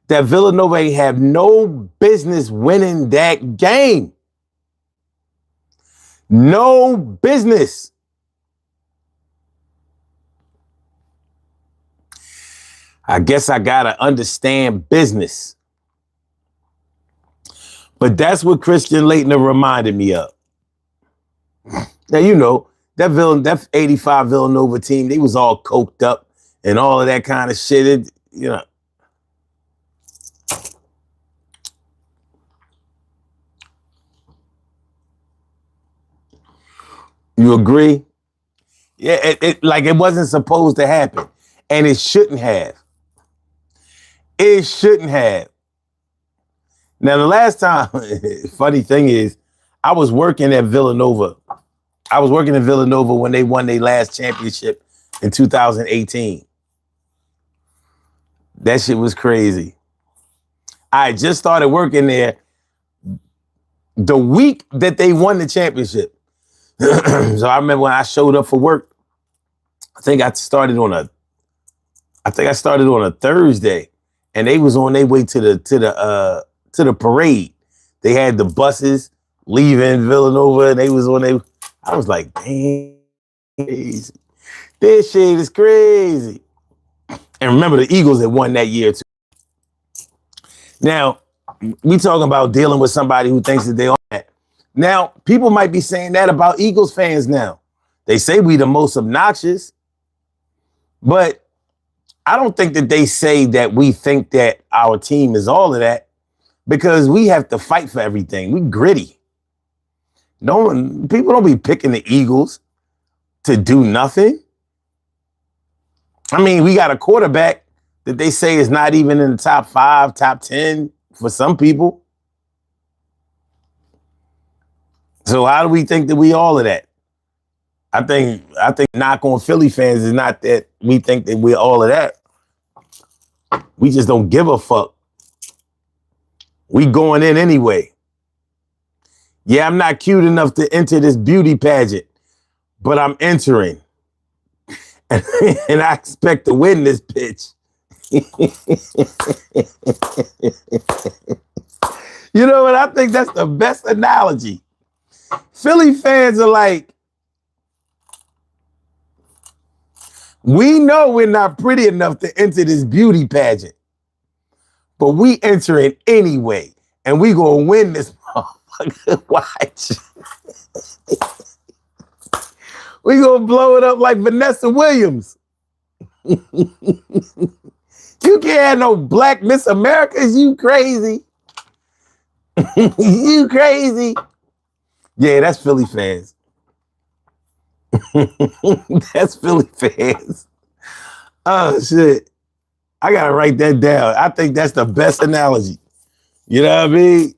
that Villanova ain't have no business winning that game. No business. I guess I gotta understand business. But that's what Christian Laettner reminded me of. Now, you know, that 85 Villanova team, they was all coked up and all of that kind of shit. It, you know. You agree? Yeah, it like it wasn't supposed to happen. And it shouldn't have. It shouldn't have. Now, the last time, funny thing is, I was working at Villanova. I was working in Villanova when they won their last championship in 2018. That shit was crazy. I just started working there the week that they won the championship. So I remember when I showed up for work, I think I started on a Thursday, and they was on their way to the parade. They had the buses leaving Villanova, and they was on their. I was like, damn, crazy. This shit is crazy. And remember, the Eagles had won that year too. Now, we talking about dealing with somebody who thinks that they on that. Now, people might be saying that about Eagles fans now. They say we the most obnoxious, but I don't think that they say that we think that our team is all of that, because we have to fight for everything. We gritty. People don't be picking the Eagles to do nothing. I mean, we got a quarterback that they say is not even in the top 5, top 10 for some people. So how do we think that we all of that? I think knock on Philly fans is not that we think that we're all of that. We just don't give a fuck. We going in anyway. Yeah, I'm not cute enough to enter this beauty pageant, but I'm entering. And I expect to win this bitch. You know what? I think that's the best analogy. Philly fans are like, we know we're not pretty enough to enter this beauty pageant, but we enter it anyway, and we gonna win this motherfucker. Watch. We gonna blow it up like Vanessa Williams. You can't have no black Miss Americas, you crazy. You crazy. Yeah, that's Philly fans. That's Philly fans. Oh, shit. I got to write that down. I think that's the best analogy. You know what I mean?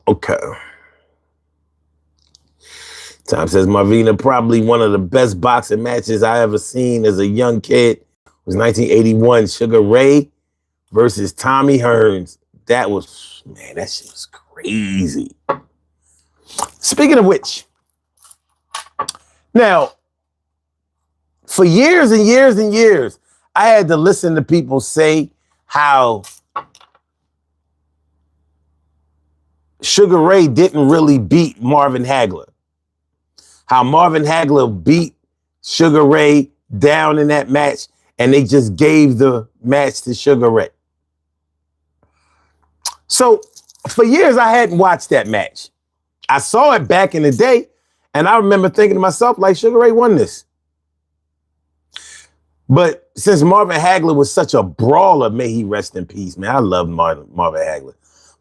Okay. Tom says, Marvina, probably one of the best boxing matches I ever seen as a young kid was 1981 Sugar Ray versus Tommy Hearns. That was, man, that shit was crazy. Speaking of which, now, for years and years and years, I had to listen to people say how Sugar Ray didn't really beat Marvin Hagler. How Marvin Hagler beat Sugar Ray down in that match, and they just gave the match to Sugar Ray. So for years, I hadn't watched that match. I saw it back in the day, and I remember thinking to myself, like, Sugar Ray won this. But since Marvin Hagler was such a brawler, may he rest in peace, man. I love Marvin Hagler.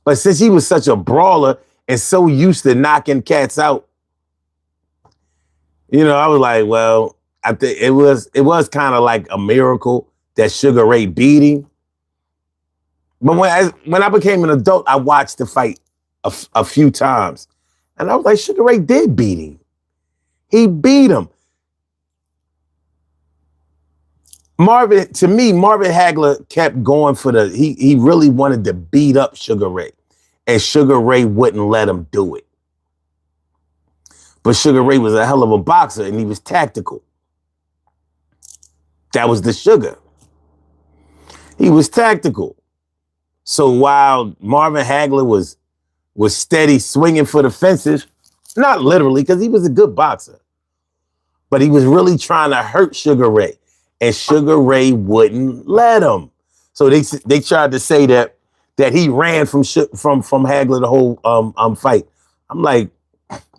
But since he was such a brawler, and so used to knocking cats out. You know, I was like, well, I think it was kind of like a miracle that Sugar Ray beat him. But when I became an adult, I watched the fight a few times. And I was like, Sugar Ray did beat him. He beat him. Marvin Hagler kept going for he really wanted to beat up Sugar Ray. And Sugar Ray wouldn't let him do it. But Sugar Ray was a hell of a boxer and he was tactical. That was the Sugar. He was tactical. So while Marvin Hagler was steady swinging for the fences, not literally because he was a good boxer, but he was really trying to hurt Sugar Ray, and Sugar Ray wouldn't let him. So they tried to say that he ran from Hagler the whole fight. I'm like,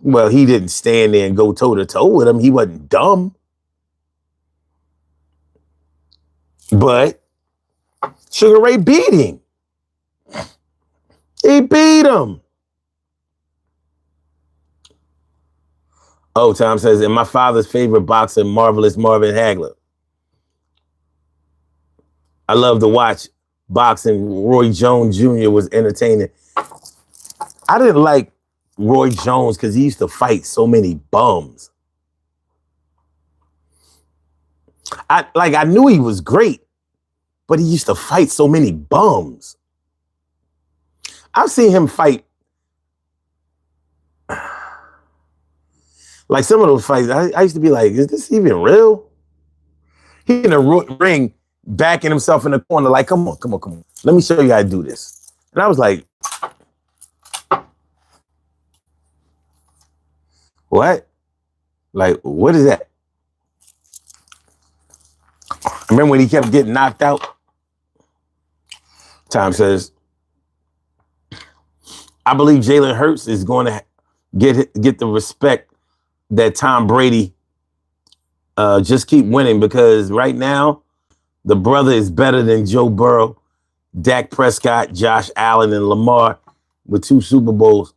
well, he didn't stand there and go toe to toe with him. He wasn't dumb, but Sugar Ray beat him. He beat him. Oh, Tom says, and my father's favorite boxer, Marvelous Marvin Hagler. I love to watch boxing. Roy Jones Jr. was entertaining. I didn't like Roy Jones because he used to fight so many bums. I knew he was great, but he used to fight so many bums. I've seen him fight. Like some of those fights, I used to be like, is this even real? He in the ring, backing himself in the corner, like, come on. Let me show you how to do this. And I was like, what? Like, what is that? I remember when he kept getting knocked out? Tom says, I believe Jalen Hurts is going to get the respect that Tom Brady just keep winning, because right now the brother is better than Joe Burrow, Dak Prescott, Josh Allen, and Lamar with 2 Super Bowls.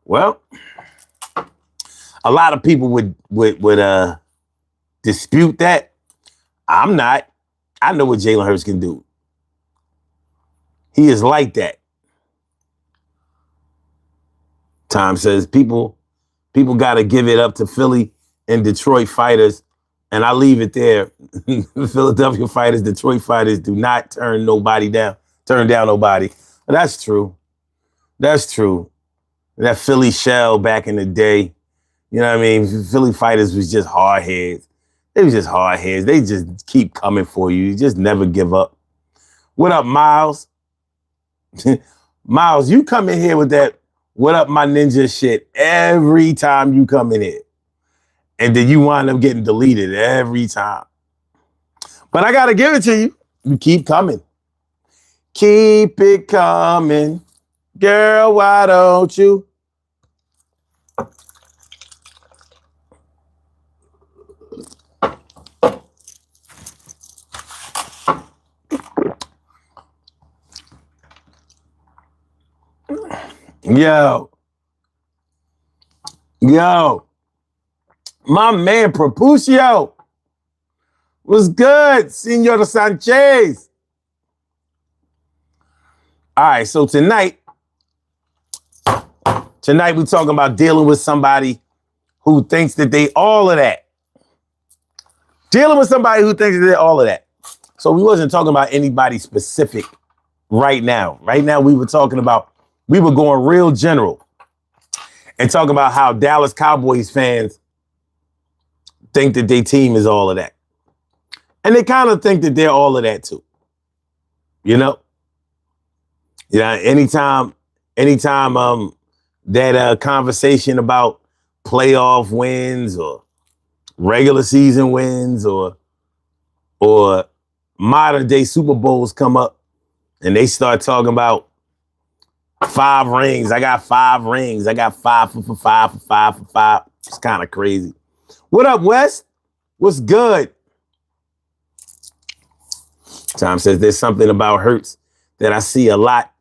Well, a lot of people would dispute that. I'm not. I know what Jalen Hurts can do. He is like that. Tom says people got to give it up to Philly and Detroit fighters, and I leave it there. Philadelphia fighters, Detroit fighters do not turn down nobody. But that's true. That's true. That Philly shell back in the day, you know what I mean? Philly fighters was just hard heads. They was just hard heads. They just keep coming for you. You just never give up. What up, Miles? Miles, you come in here with that what up, my ninja shit every time you come in here. And then you wind up getting deleted every time. But I got to give it to you. You keep coming. Keep it coming. Girl, why don't you? Yo, my man Propucio was good, Senor Sanchez. All right, so tonight we're talking about dealing with somebody who thinks that they all of that. Dealing with somebody who thinks that they're all of that. So we wasn't talking about anybody specific right now. Right now we were going real general and talking about how Dallas Cowboys fans think that their team is all of that. And they kind of think that they're all of that too. You know? Yeah, anytime that conversation about playoff wins or regular season wins or modern day Super Bowls come up and they start talking about 5 rings. I got 5 rings. I got 5 for 5 for 5 for 5. It's kind of crazy. What up, Wes? What's good? Tom says there's something about Hurts that I see a lot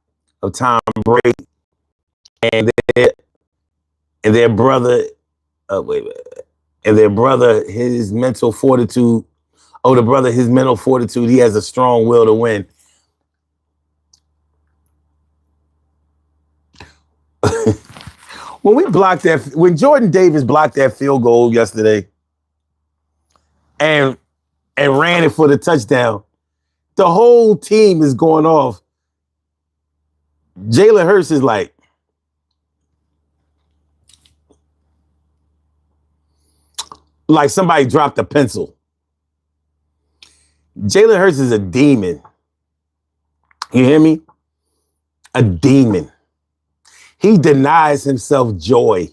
of Tom Brady and their brother, wait, and their brother, his mental fortitude. Oh, the brother, his mental fortitude. He has a strong will to win. When Jordan Davis blocked that field goal yesterday and ran it for the touchdown, the whole team is going off. Jalen Hurts is like, somebody dropped a pencil. Jalen Hurts is a demon. You hear me? A demon. He denies himself joy.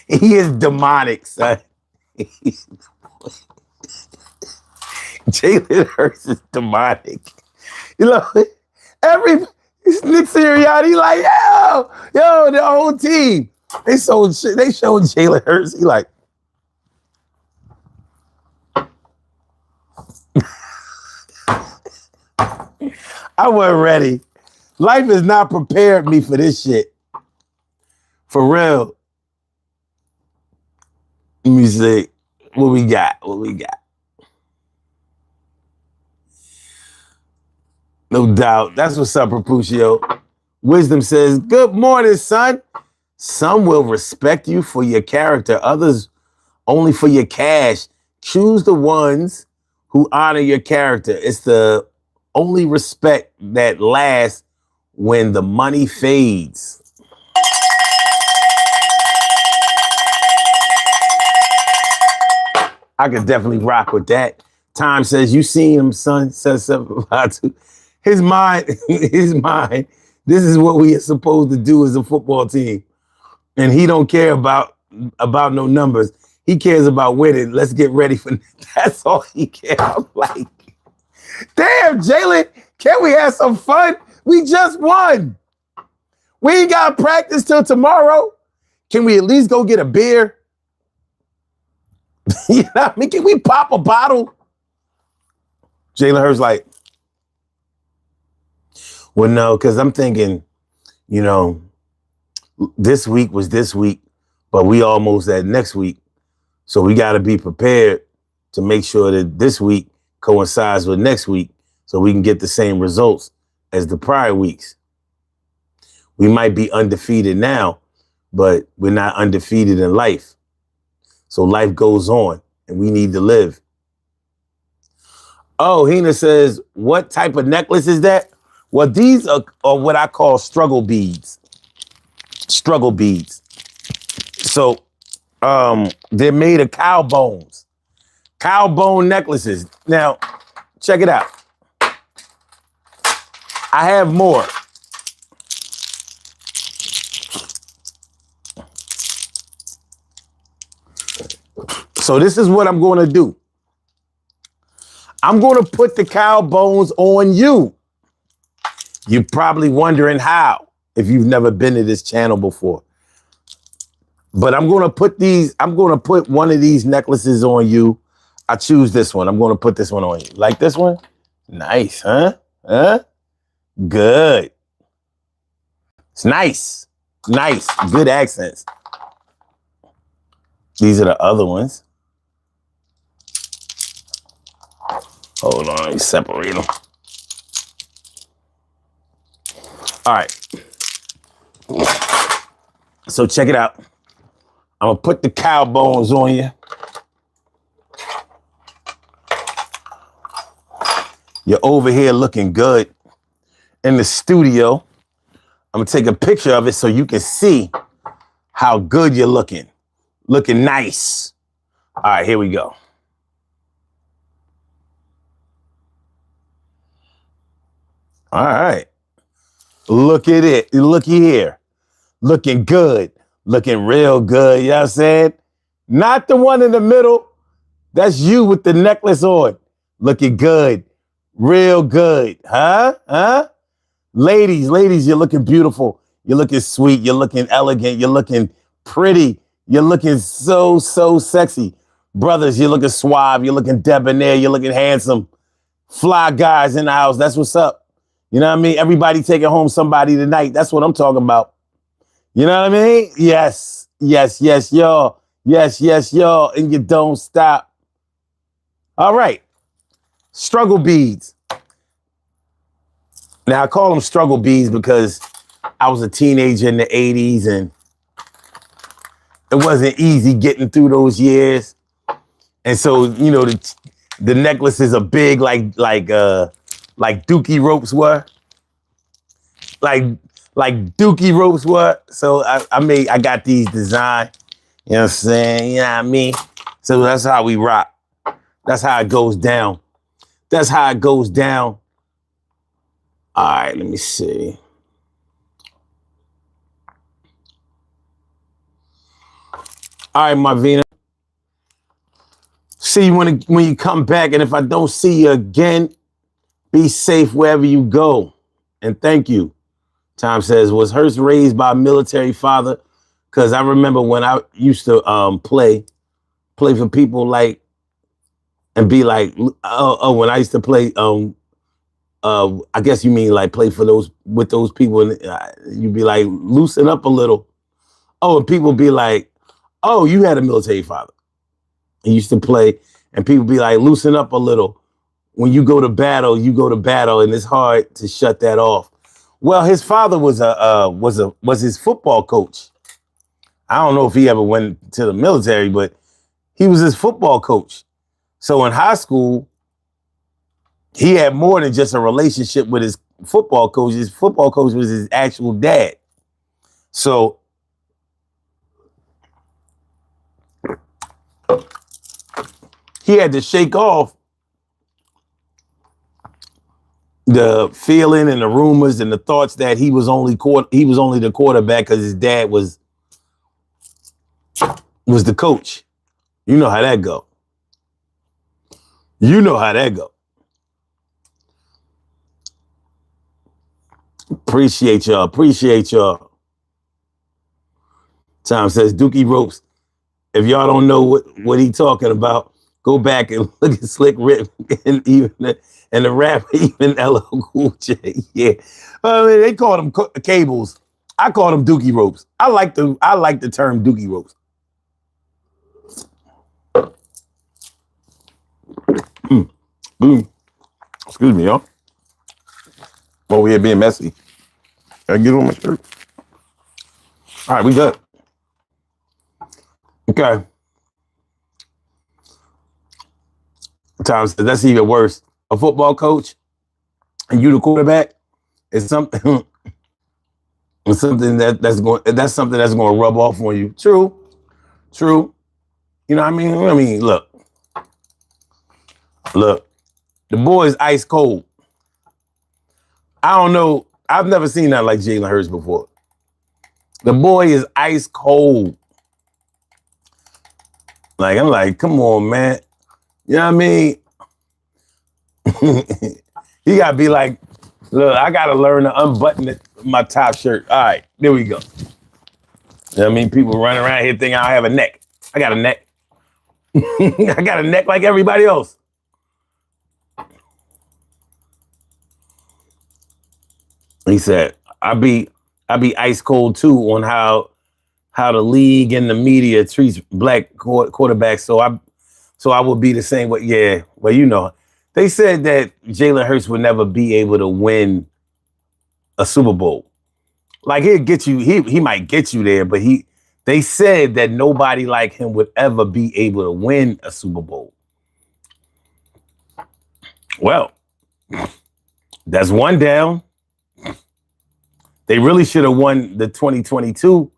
He is demonic, son. Jalen Hurts is demonic. You know, Nick Sirianni, like, yo, the whole team. They showed Jalen Hurts. He like, I wasn't ready. Life has not prepared me for this shit. For real. Let me see what we got. No doubt. That's what's up, Rapuccio. Wisdom says, good morning, son. Some will respect you for your character, others only for your cash. Choose the ones who honor your character. It's the only respect that lasts when the money fades. I could definitely rock with that. Time says, you seen him, son, says something about his mind. This is what we are supposed to do as a football team. And he don't care about no numbers. He cares about winning. Let's get ready for that's all he cares. I'm like, damn, Jalen, can't we have some fun? We just won. We ain't got to practice till tomorrow. Can we at least go get a beer? You know what I mean? Can we pop a bottle? Jalen Hurts like, well, no, because I'm thinking, you know, this week was this week, but we almost at next week. So we got to be prepared to make sure that this week coincides with next week so we can get the same results as the prior weeks. We might be undefeated now, but we're not undefeated in life. So life goes on and we need to live. Oh, Hina says, what type of necklace is that? Well, these are what I call struggle beads. Struggle beads. So they're made of cow bones. Cow bone necklaces. Now, check it out. I have more. So this is what I'm going to do. I'm going to put the cow bones on you. You're probably wondering how, if you've never been to this channel before. But I'm going to put one of these necklaces on you. I choose this one. I'm going to put this one on you. Like this one? Nice, huh? Huh? Good. It's nice. Nice. Good accents. These are the other ones. Hold on, let me separate them. All right. So check it out. I'm gonna put the cow bones on you. You're over here looking good in the studio. I'm gonna take a picture of it so you can see how good you're looking. Looking nice. All right, here we go. All right. Look at it. Looky here. Looking good. Looking real good. You know what I'm saying? Not the one in the middle. That's you with the necklace on. Looking good. Real good. Huh? Ladies, you're looking beautiful. You're looking sweet. You're looking elegant. You're looking pretty. You're looking so sexy. Brothers, you're looking suave. You're looking debonair. You're looking handsome. Fly guys in the house. That's what's up. You know what I mean? Everybody taking home somebody tonight. That's what I'm talking about. You know what I mean? Yes, yes, yes, y'all. Yes, yes, y'all. And you don't stop. All right. Struggle beads. Now, I call them struggle beads because I was a teenager in the 80s and it wasn't easy getting through those years. And so, you know, the necklaces are big like Dookie ropes were. Like Dookie ropes were. So I got these designed. You know what I'm saying? You know what I mean? So that's how we rock. That's how it goes down. That's how it goes down. All right, let me see. All right, Marvina. See you when you come back. And if I don't see you again, be safe wherever you go. And thank you. Tom says, was Hurst raised by a military father? Because I remember when I used to play for people like, and be like, when I used to play, I guess you mean like play for with those people, and you'd be like, loosen up a little. Oh, and people be like, oh, you had a military father. And used to play, and people be like, loosen up a little. When you go to battle, and it's hard to shut that off. Well, his father was his football coach. I don't know if he ever went to the military, but he was his football coach. So in high school, he had more than just a relationship with his football coach. His football coach was his actual dad. So he had to shake off the feeling and the rumors and the thoughts that he was only the quarterback because his dad was the coach. You know how that go. You know how that go. Appreciate y'all. Appreciate y'all. Tom says Dookie ropes. If y'all don't know what he talking about, go back and look at Slick Rick and the rapper, even LL Cool J. Yeah, I mean, they call them cables. I call them Dookie ropes. I like the term Dookie ropes. Excuse me, y'all. Over here being messy. I get on my shirt. All right, we good. Okay. Tom says that's even worse. A football coach and you the quarterback is something. It's something that's something that's going to rub off on you. True. You know what I mean? Look. The boy is ice cold. I don't know. I've never seen that like Jalen Hurts before. The boy is ice cold. Like, I'm like, come on, man. You know what I mean? You got to be like, look, I got to learn to unbutton my top shirt. All right, there we go. You know what I mean? People running around here thinking I have a neck. I got a neck. I got a neck like everybody else. He said, I be ice cold too on how the league and the media treats black quarterbacks. So I would be the same way. Yeah, well, you know, they said that Jalen Hurts would never be able to win a Super Bowl. Like he'll get you, he might get you there, but they said that nobody like him would ever be able to win a Super Bowl. Well, that's one down. They really should have won the 2022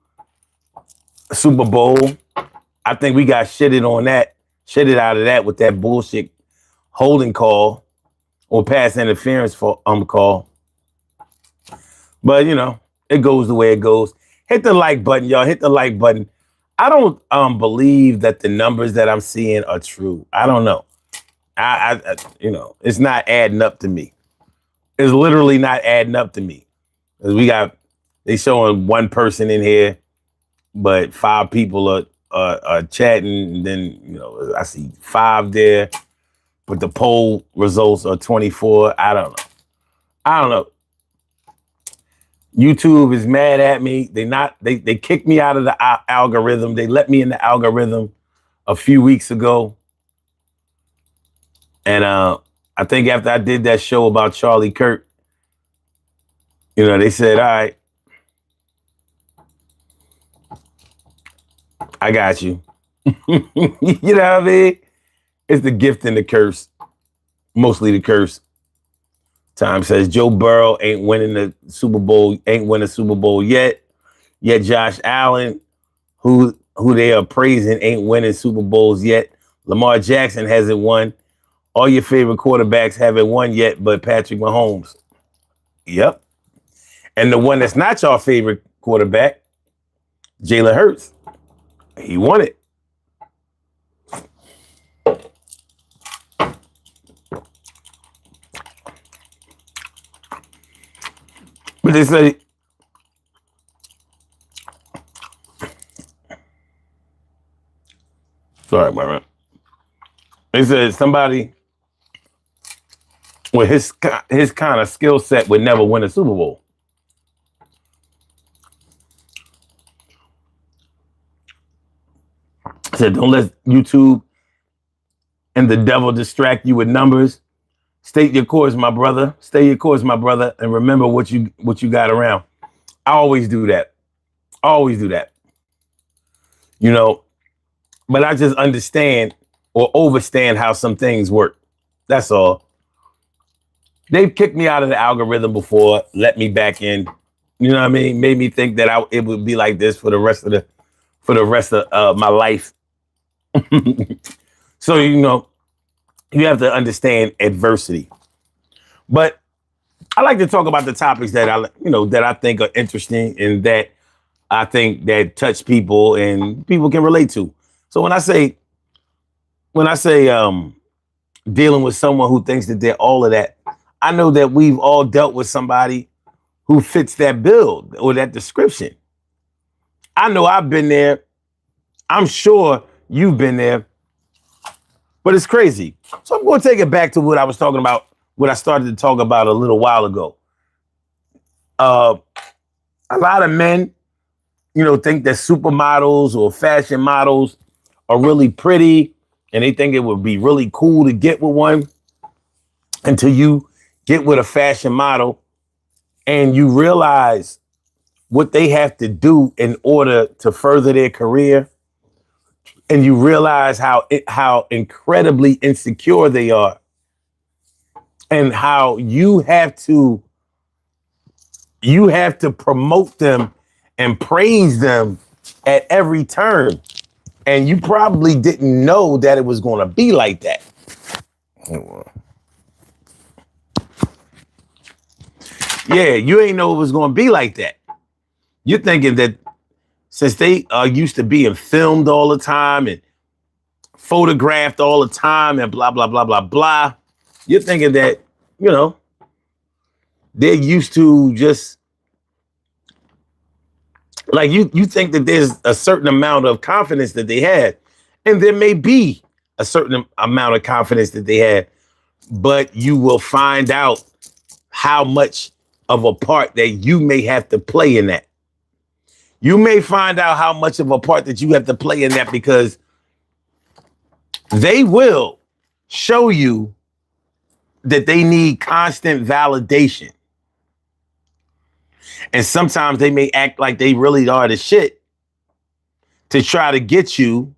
Super Bowl. I think we got shitted out of that with that bullshit holding call or pass interference for call. But you know, it goes the way it goes. Hit the like button, y'all. Hit the like button. I don't believe that the numbers that I'm seeing are true. I don't know. I you know, it's not adding up to me. It's literally not adding up to me. They showing one person in here, but 5 people are chatting. And then, you know, I see 5 there. but the poll results are 24. I don't know. I don't know. YouTube is mad at me. They kicked me out of the algorithm. They let me in the algorithm a few weeks ago. And I think after I did that show about Charlie Kirk, you know, they said, all right, I got you. You know what I mean? It's the gift and the curse. Mostly the curse. Time says Joe Burrow ain't winning the Super Bowl, ain't winning the Super Bowl yet. Yet Josh Allen, who they are praising, ain't winning Super Bowls yet. Lamar Jackson hasn't won. All your favorite quarterbacks haven't won yet, but Patrick Mahomes. Yep. And the one that's not your favorite quarterback, Jalen Hurts, he won it. But they say, sorry, my man. They said somebody with his kind of skill set would never win a Super Bowl. I said, don't let YouTube and the devil distract you with numbers. State your course, my brother. Stay your course, my brother, and remember what you got around. I always do that. Always do that. You know, but I just understand or overstand how some things work. That's all. They've kicked me out of the algorithm before, let me back in. You know what I mean? Made me think that it would be like this for the rest of my life. So, you know, you have to understand adversity. But I like to talk about the topics that I think are interesting and that I think that touch people and people can relate to. So when I say dealing with someone who thinks that they're all of that, I know that we've all dealt with somebody who fits that build or that description. I know I've been there. I'm sure you've been there. But it's crazy. So I'm going to take it back to what I was talking about, what I started to talk about a little while ago. A lot of men, you know, think that supermodels or fashion models are really pretty and they think it would be really cool to get with one until you get with a fashion model and you realize what they have to do in order to further their career. And you realize how incredibly insecure they are and how you have to promote them and praise them at every turn. And you probably didn't know that it was going to be like that. Yeah, you ain't know it was going to be like that. You're thinking that since they are used to being filmed all the time and photographed all the time and blah, blah, blah, blah, blah, you're thinking that, you know, they're used to just, like you think that there's a certain amount of confidence that they had. And there may be a certain amount of confidence that they had, but you will find out how much of a part that you may have to play in that. You may find out how much of a part that you have to play in that because they will show you that they need constant validation. And sometimes they may act like they really are the shit to try to get you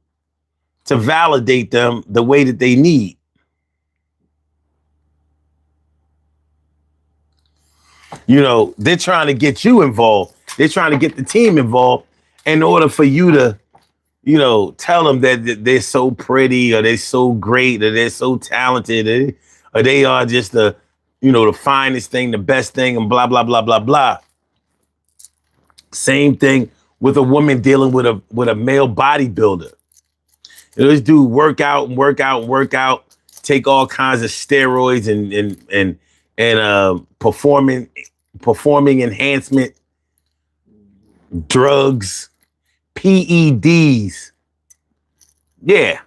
to validate them the way that they need. You know, they're trying to get you involved. They're trying to get the team involved in order for you to, you know, tell them that they're so pretty or they're so great or they're so talented or they are just the, you know, the finest thing, the best thing and blah, blah, blah, blah, blah. Same thing with a woman dealing with a male bodybuilder. You know, this dude work out, take all kinds of steroids and performing enhancement drugs, PEDs. Yeah.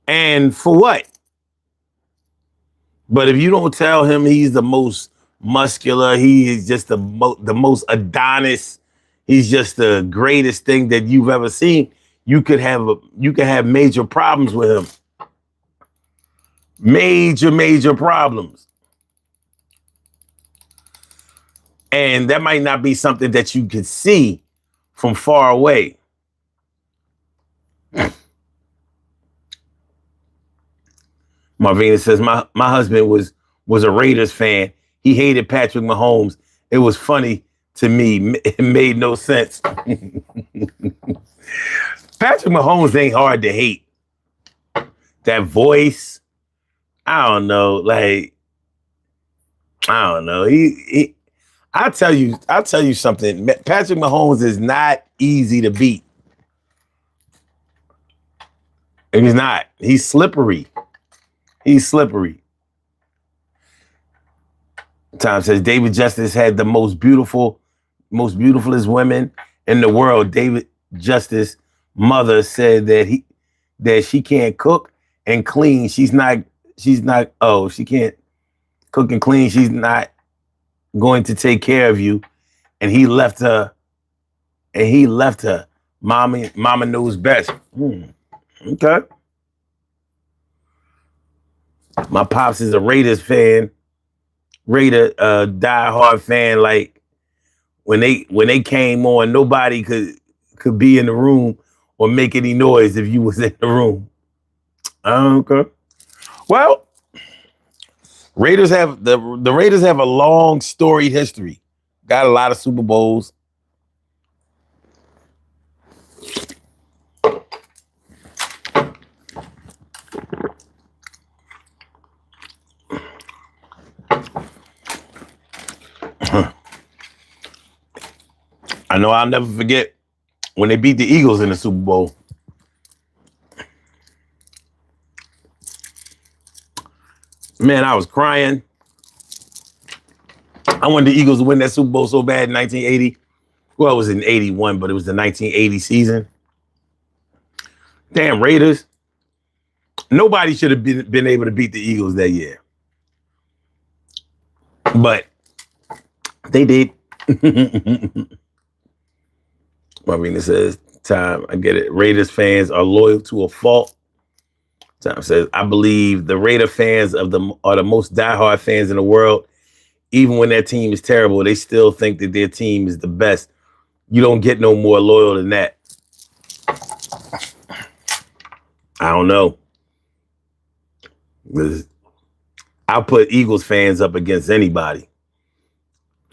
And for what? But if you don't tell him he's the most muscular, he is just the most Adonis, he's just the greatest thing that you've ever seen, you could have major problems with him. Major problems. And that might not be something that you could see from far away. Marvina says, my husband was a Raiders fan. He hated Patrick Mahomes. It was funny to me. It made no sense. Patrick Mahomes ain't hard to hate. That voice, I don't know. Like, I don't know. I'll tell you something. Patrick Mahomes is not easy to beat. He's not. He's slippery. He's slippery. Tom says David Justice had the most beautifulest women in the world. David Justice mother said that she can't cook and clean. She can't cook and clean. She's not going to take care of you. And he left her. Mama knows best. Okay. My pops is a Raiders fan. Die-hard fan. Like when they came on, nobody could be in the room or make any noise if you was in the room. Okay. Well, the Raiders have a long storied history. Got a lot of Super Bowls. I know I'll never forget when they beat the Eagles in the Super Bowl. Man, I was crying. I wanted the Eagles to win that Super Bowl so bad in 1980. Well, it was in 81, but it was the 1980 season. Damn Raiders. Nobody should have been able to beat the Eagles that year. But they did. Marina says, Tom, I get it. Raiders fans are loyal to a fault. Tom says, I believe the Raider fans are the most diehard fans in the world. Even when their team is terrible, they still think that their team is the best. You don't get no more loyal than that. I don't know. I'll put Eagles fans up against anybody.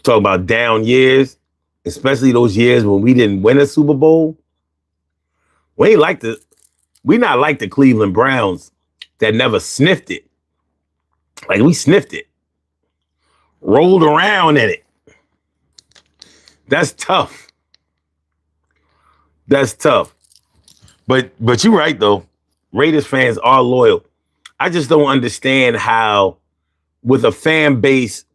Talk about down years, especially those years when we didn't win a Super Bowl. We not like the Cleveland Browns that never sniffed it. Like we sniffed it. Rolled around in it. That's tough. That's tough. But you're right though. Raiders fans are loyal. I just don't understand how, with a fan base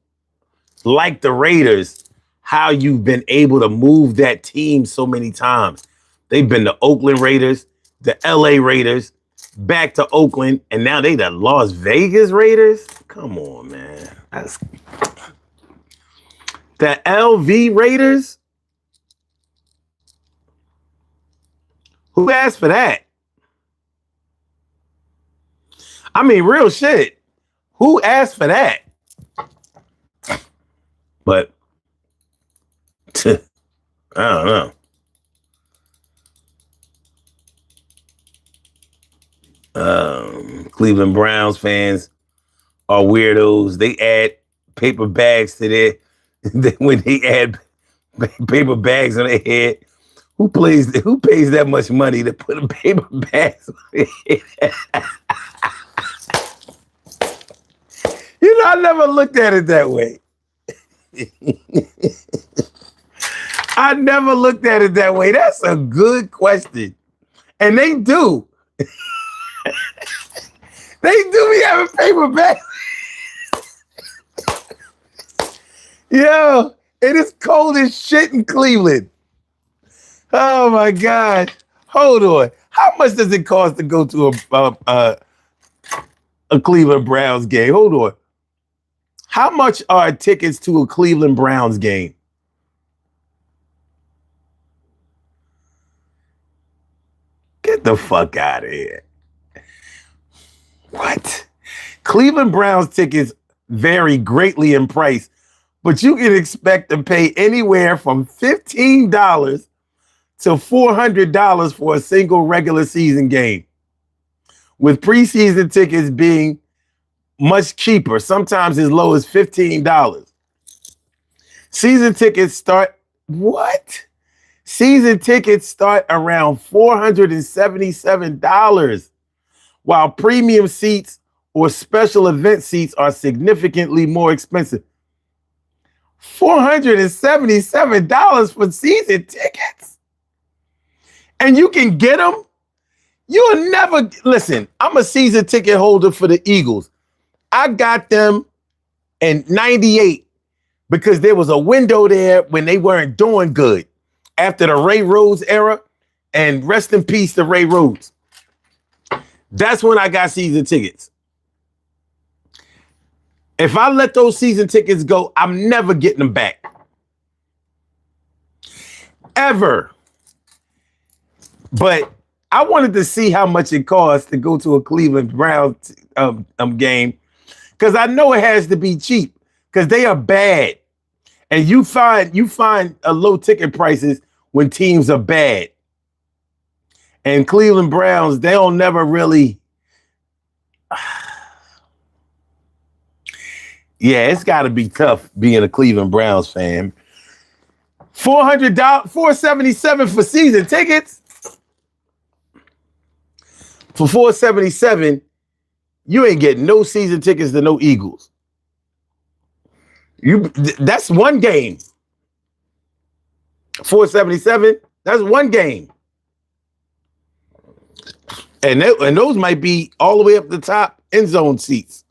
like the Raiders, how you've been able to move that team so many times. They've been the Oakland Raiders, the LA Raiders, back to Oakland, and now they the Las Vegas Raiders? Come on, man. That's the LV Raiders? Who asked for that? I mean, real shit. Who asked for that? But I don't know. Cleveland Browns fans are weirdos. They add paper bags to their when they add paper bags on their head. Who pays that much money to put a paper bags on their head? You know, I never looked at it that way. I never looked at it that way. That's a good question. And they do. They do be having paper bags. Yo, it is cold as shit in Cleveland. Oh my God. Hold on. How much does it cost to go to a Cleveland Browns game? Hold on. How much are tickets to a Cleveland Browns game? Get the fuck out of here. What? Cleveland Browns tickets vary greatly in price, but you can expect to pay anywhere from $15 to $400 for a single regular season game, with preseason tickets being much cheaper, sometimes as low as $15. Season tickets start, what? Season tickets start around $477, while premium seats or special event seats are significantly more expensive. $477 for season tickets? And you can get them? You'll never, listen, I'm a season ticket holder for the Eagles. I got them in 98 because there was a window there when they weren't doing good after the Ray Rhodes era, and rest in peace to Ray Rhodes. That's when I got season tickets. If I let those season tickets go, I'm never getting them back. Ever. But I wanted to see how much it costs to go to a Cleveland Browns game, because I know it has to be cheap because they are bad. And you find low ticket prices when teams are bad. And Cleveland Browns, they don't never really. Yeah, it's got to be tough being a Cleveland Browns fan. $400, $477 for season tickets. For $477, you ain't getting no season tickets to no Eagles. That's one game. $477, that's one game. And those might be all the way up the top end zone seats.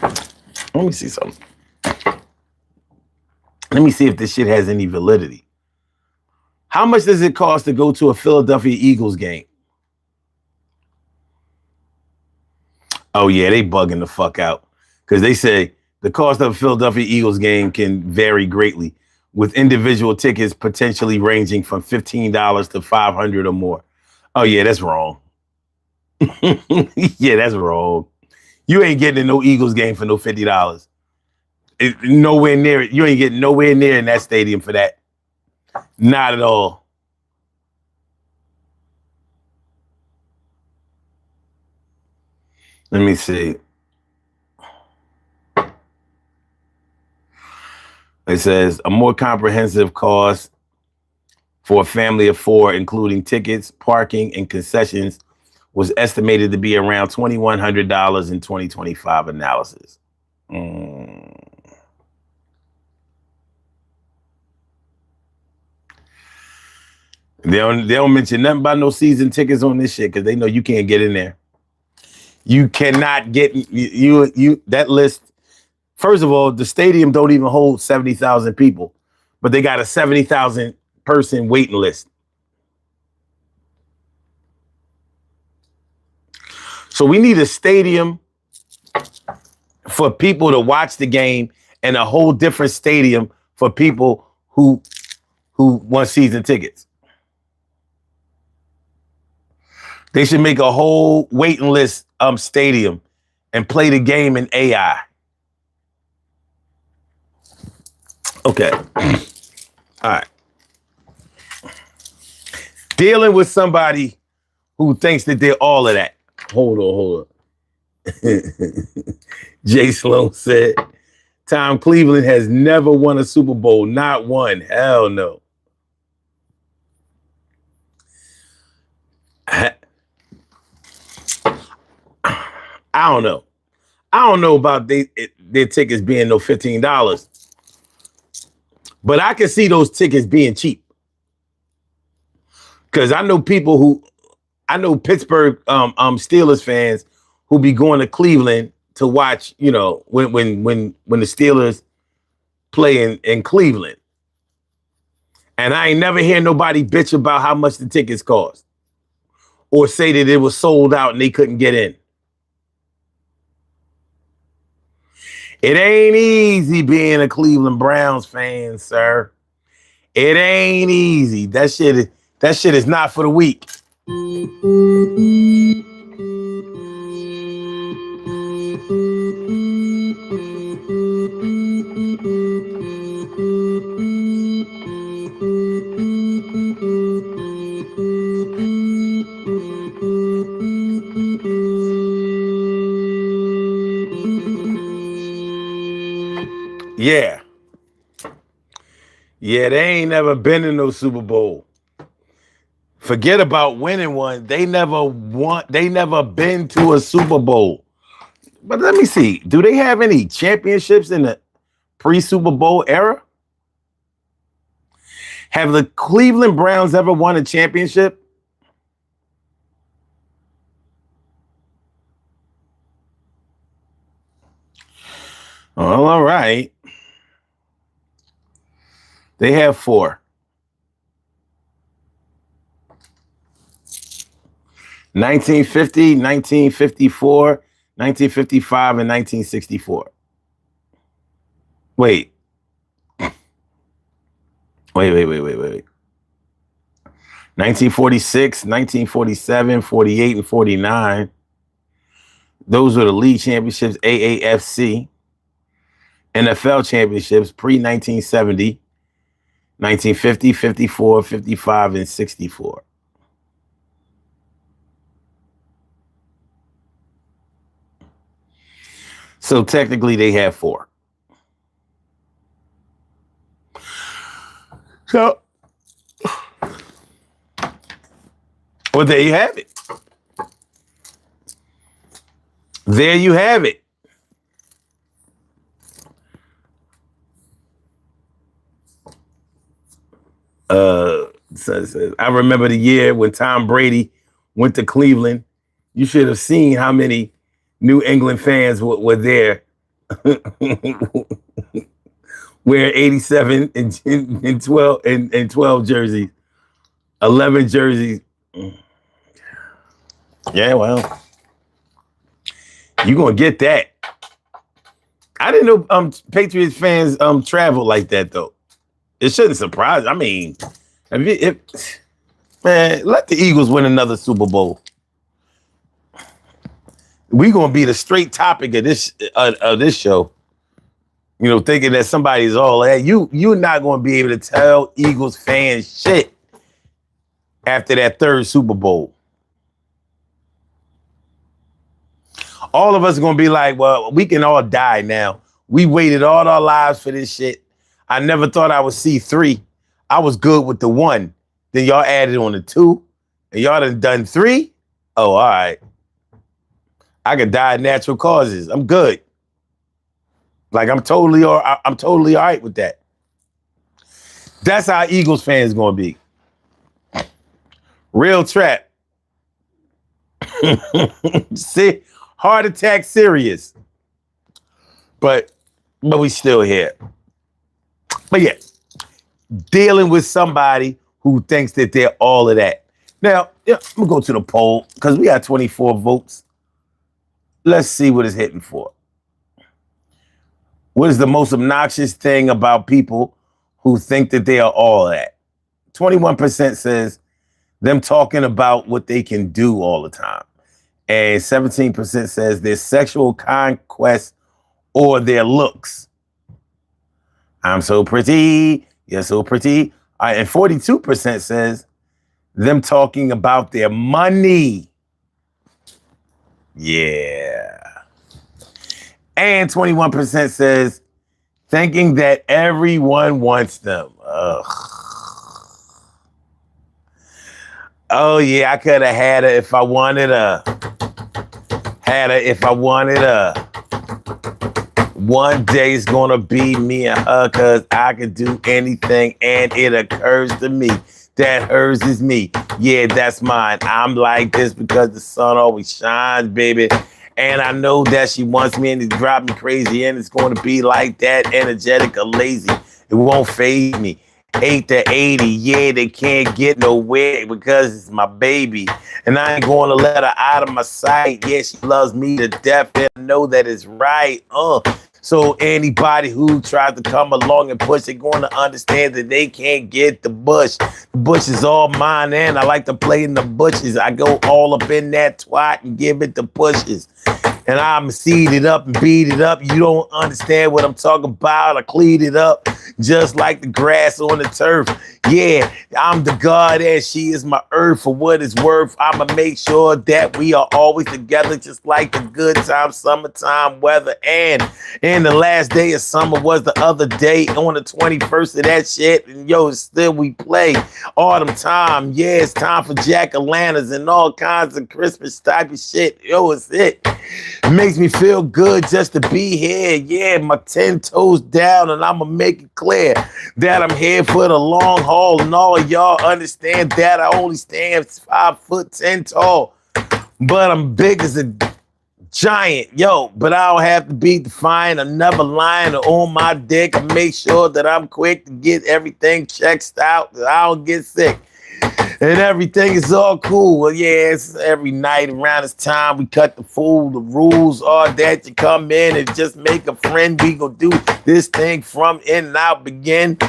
Let me see something. Let me see if this shit has any validity. How much does it cost to go to a Philadelphia Eagles game? Oh, yeah, they bugging the fuck out. Because they say the cost of a Philadelphia Eagles game can vary greatly, with individual tickets potentially ranging from $15 to $500 or more. Oh, yeah, that's wrong. Yeah, that's wrong. You ain't getting no Eagles game for no $50. Nowhere near it. You ain't getting nowhere near in that stadium for that. Not at all. Let me see. It says a more comprehensive cost for a family of four, including tickets, parking, and concessions, was estimated to be around $2,100 in 2025 analysis. They don't mention nothing about no season tickets on this shit because they know you can't get in there. You cannot get you that list. First of all, the stadium don't even hold 70,000 people, but they got a 70,000 person waiting list. So we need a stadium for people to watch the game and a whole different stadium for people who want season tickets. They should make a whole waiting list stadium and play the game in AI. Okay. All right. Dealing with somebody who thinks that they're all of that. Hold on. Jay Sloan said, Tom Cleveland has never won a Super Bowl. Not one. Hell no. I don't know. I don't know about their tickets being no $15. But I can see those tickets being cheap. Because I know Pittsburgh Steelers fans who be going to Cleveland to watch, when the Steelers play in Cleveland. And I ain't never hear nobody bitch about how much the tickets cost or say that it was sold out and they couldn't get in. It ain't easy being a Cleveland Browns fan, sir. It ain't easy. That shit is not for the weak. Yeah. Yeah, they ain't never been in no Super Bowl. Forget about winning one. They never been to a Super Bowl. But let me see. Do they have any championships in the pre-Super Bowl era? Have the Cleveland Browns ever won a championship? Well, all right. They have 4. 1950, 1954, 1955, and 1964. Wait. Wait. 1946, 1947, 48, and 49. Those were the league championships, AAFC. NFL championships pre-1970, 1950, 54, 55, and 64. So technically they have 4. So, well, there you have it. There you have it. I remember the year when Tom Brady went to Cleveland. You should have seen how many New England fans were there wearing 87 and 12 and 12 jerseys, 11 jerseys. Yeah, well, you're gonna get that. I didn't know Patriots fans travel like that though. It shouldn't surprise. I mean, man, let the Eagles win another Super Bowl. We're gonna be the straight topic of this show. You know, thinking that somebody's all that. You're not gonna be able to tell Eagles fans shit after that 3rd Super Bowl. All of us are gonna be like, well, we can all die now. We waited all our lives for this shit. I never thought I would see 3. I was good with the 1. Then y'all added on the 2, and y'all done 3. Oh, all right. I could die of natural causes. I'm good. Like I'm totally all right with that. That's how Eagles fans gonna be. Real trap. See, heart attack serious. But we still here. But yeah, dealing with somebody who thinks that they're all of that. Now, I'm gonna go to the poll because we got 24 votes. Let's see what it's hitting for. What is the most obnoxious thing about people who think that they are all that? 21% says them talking about what they can do all the time. And 17% says their sexual conquest or their looks. I'm so pretty. You're so pretty. And 42% says them talking about their money. Yeah. And 21% says thinking that everyone wants them. Ugh. Oh, yeah, I could have had her if I wanted her. One day it's gonna be me and her because I can do anything and it occurs to me that hers is me. Yeah, that's mine. I'm like this because the sun always shines, baby. And I know that she wants me and it's driving me crazy and it's going to be like that, energetic or lazy. It won't faze me. 8 to 80, yeah, they can't get nowhere because it's my baby. And I ain't going to let her out of my sight. Yeah, she loves me to death and I know that it's right. So anybody who tries to come along and push it going to understand that they can't get the bush. The bush is all mine, and I like to play in the bushes. I go all up in that twat and give it the pushes. And I'm seed it up and beat it up. You don't understand what I'm talking about. I clean it up just like the grass on the turf. Yeah, I'm the God and she is my earth for what it's worth. I'ma make sure that we are always together just like the good time, summertime weather. And the last day of summer was the other day on the 21st of that shit. And yo, still we play autumn time. Yeah, it's time for jack-o'-lanterns and all kinds of Christmas type of shit. Yo, it's it. It makes me feel good just to be here. Yeah, my 10 toes down, and I'ma make it clear that I'm here for the long haul. And all of y'all understand that I only stand 5'10" tall, but I'm big as a giant. Yo, but I don't have to be defiant. I'm never lying or on my dick. I make sure that I'm quick to get everything checked out, that I don't get sick. And everything is all cool. Well, yeah, it's every night around this time we cut the fool. The rules are that you come in and just make a friend. We gonna do this thing from in and out, beginning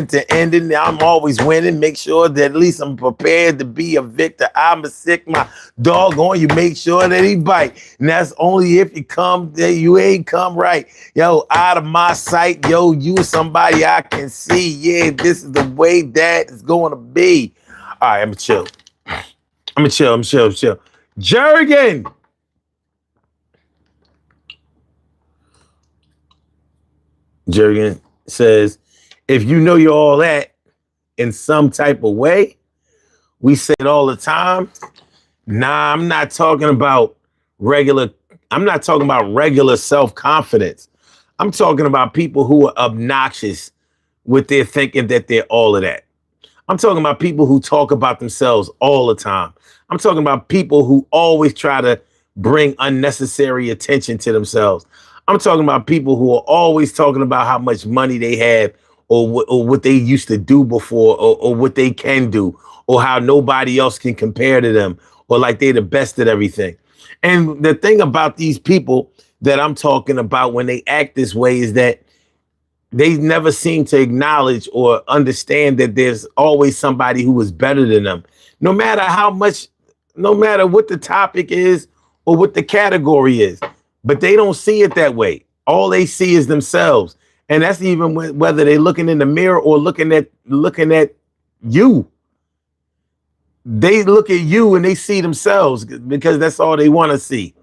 to ending. I'm always winning. Make sure that at least I'm prepared to be a victor. I'm a sick my dog on you. Make sure that he bite. And that's only if you come that you ain't come right. Yo, out of my sight. Yo, you somebody I can see. Yeah, this is the way that it's going to be. All right, I'm chill. I'm chill. Jerrigan. Jerrigan says, if you know you're all that in some type of way, we say it all the time. Nah, I'm not talking about regular self-confidence. I'm talking about people who are obnoxious with their thinking that they're all of that. I'm talking about people who talk about themselves all the time. I'm talking about people who always try to bring unnecessary attention to themselves. I'm talking about people who are always talking about how much money they have or what they used to do before or what they can do or how nobody else can compare to them or like they're the best at everything. And the thing about these people that I'm talking about when they act this way is that they never seem to acknowledge or understand that there's always somebody who is better than them. No matter how much, no matter what the topic is or what the category is, but they don't see it that way. All they see is themselves. And that's even whether they're looking in the mirror or looking at you. They look at you and they see themselves because that's all they want to see.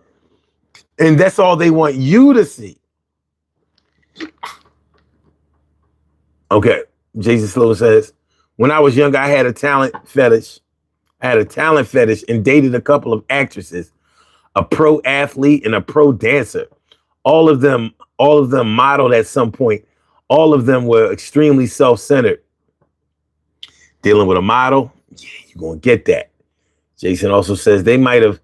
And that's all they want you to see. Okay, Jason Slow says, when I was younger, I had a talent fetish. And dated a couple of actresses, a pro athlete and a pro dancer. All of them modeled at some point. All of them were extremely self-centered. Dealing with a model, yeah, you're gonna get that. Jason also says they might have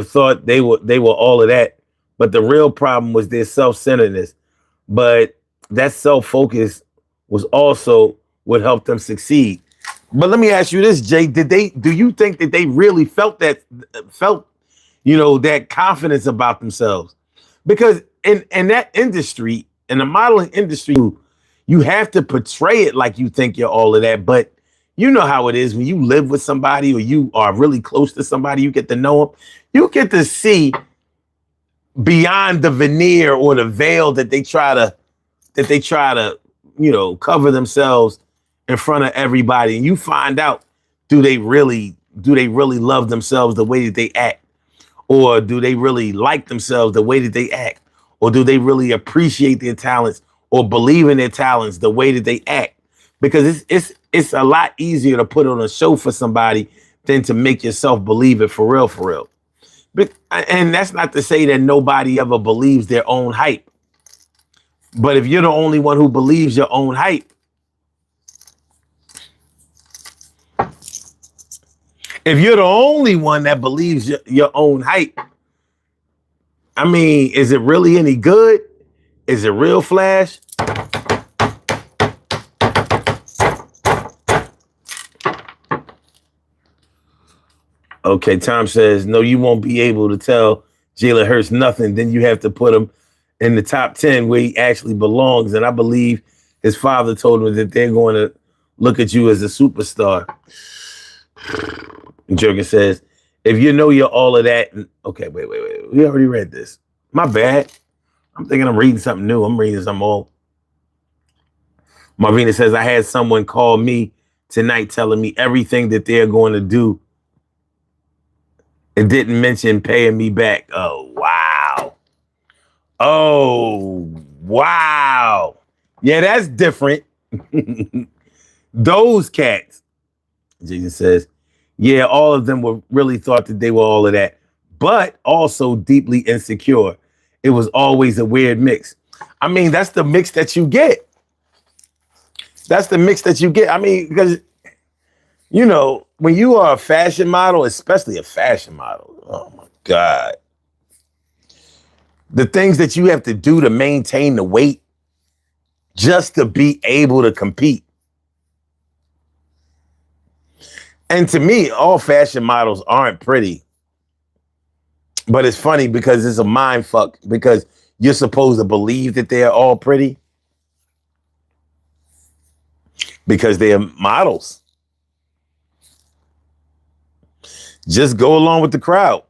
thought they were all of that, but the real problem was their self-centeredness. But that self-focus was also what helped them succeed. But let me ask you this, Jay, do you think that they really felt that confidence about themselves? Because in that industry, in the modeling industry, you have to portray it like you think you're all of that. But you know how it is when you live with somebody or you are really close to somebody, you get to know them, you get to see beyond the veneer or the veil that they try to cover themselves in front of everybody, and you find out, do they really love themselves the way that they act, or do they really like themselves the way that they act, or do they really appreciate their talents or believe in their talents the way that they act? Because it's a lot easier to put on a show for somebody than to make yourself believe it for real. And that's not to say that nobody ever believes their own hype. But if you're the only one who believes your own hype, if you're the only one that believes your own hype, I mean, is it really any good? Is it real flash? Okay, Tom says, no, you won't be able to tell Jalen Hurts nothing. Then you have to put him in the top 10 where he actually belongs. And I believe his father told him that they're going to look at you as a superstar. And Jurgen says, if you know you're all of that. Okay, wait. We already read this. My bad. I'm thinking I'm reading something new. I'm reading something old. Marvina says, I had someone call me tonight telling me everything that they're going to do. It didn't mention paying me back. Oh, wow. Oh, wow. Yeah, that's different. Those cats. Jason says, yeah, all of them were really thought that they were all of that, but also deeply insecure. It was always a weird mix. I mean, that's the mix that you get. That's the mix that you get. I mean, because, you know, when you are a fashion model, especially a fashion model, oh my God. The things that you have to do to maintain the weight just to be able to compete. And to me, all fashion models aren't pretty. But it's funny because it's a mind fuck because you're supposed to believe that they're all pretty because they're models. Just go along with the crowd.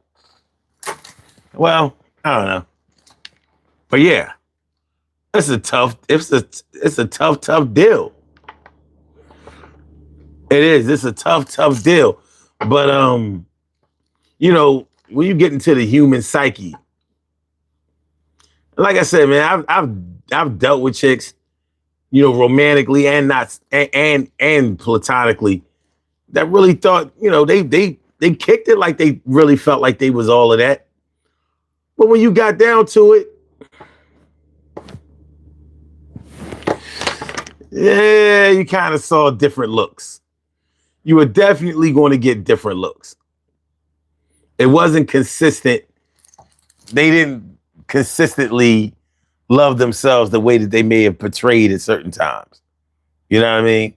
Well, I don't know. But yeah, it's a tough deal. It is. It's a tough deal. But you know, when you get into the human psyche, like I said, man, I've dealt with chicks, you know, romantically and not and platonically that really thought, you know, they kicked it like they really felt like they was all of that. But when you got down to it, yeah, you kind of saw different looks. You were definitely going to get different looks. It wasn't consistent. They didn't consistently love themselves the way that they may have portrayed at certain times. You know what I mean?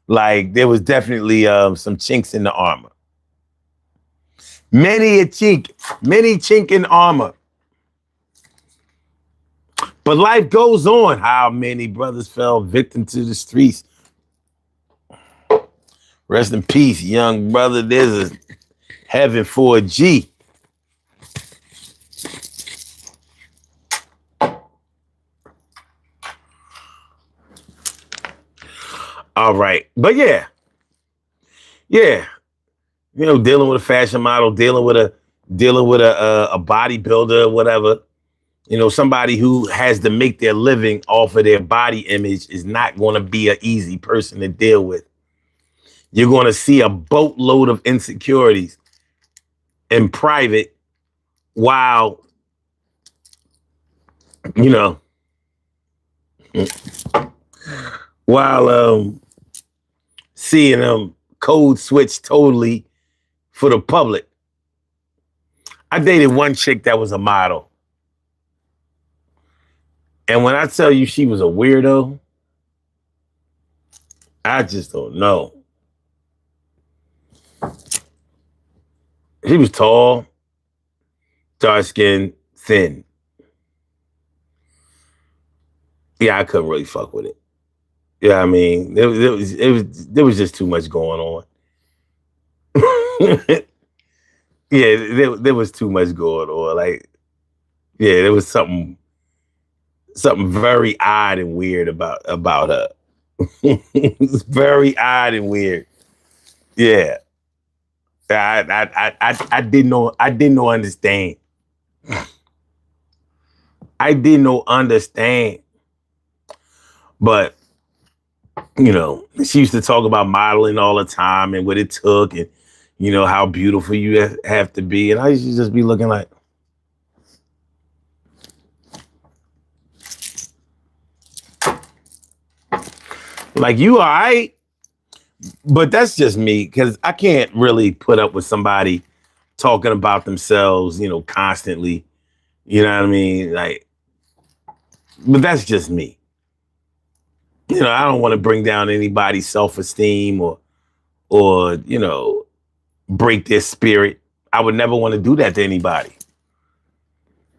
Like there was definitely some chinks in the armor. Many chink in armor. But life goes on. How many brothers fell victim to the streets? Rest in peace, young brother. There's a heaven for a G. All right. But yeah. You know, dealing with a fashion model, dealing with a bodybuilder or whatever. You know, somebody who has to make their living off of their body image is not going to be an easy person to deal with. You're going to see a boatload of insecurities in private while, you know, seeing them code switch totally for the public. I dated one chick that was a model. And when I tell you she was a weirdo, I just don't know. She was tall, dark skinned, thin. Yeah, I couldn't really fuck with it. Yeah, I mean, there was just too much going on. Yeah, there was too much going on. Like, yeah, there was something very odd and weird about her. It's very odd and weird. Yeah. I didn't understand. I didn't understand. But, you know, she used to talk about modeling all the time and what it took and, you know, how beautiful you have to be. And I used to just be looking like, you all right? But that's just me, because I can't really put up with somebody talking about themselves, you know, constantly. You know what I mean? Like, but that's just me. You know, I don't want to bring down anybody's self-esteem or, you know, break their spirit. I would never want to do that to anybody.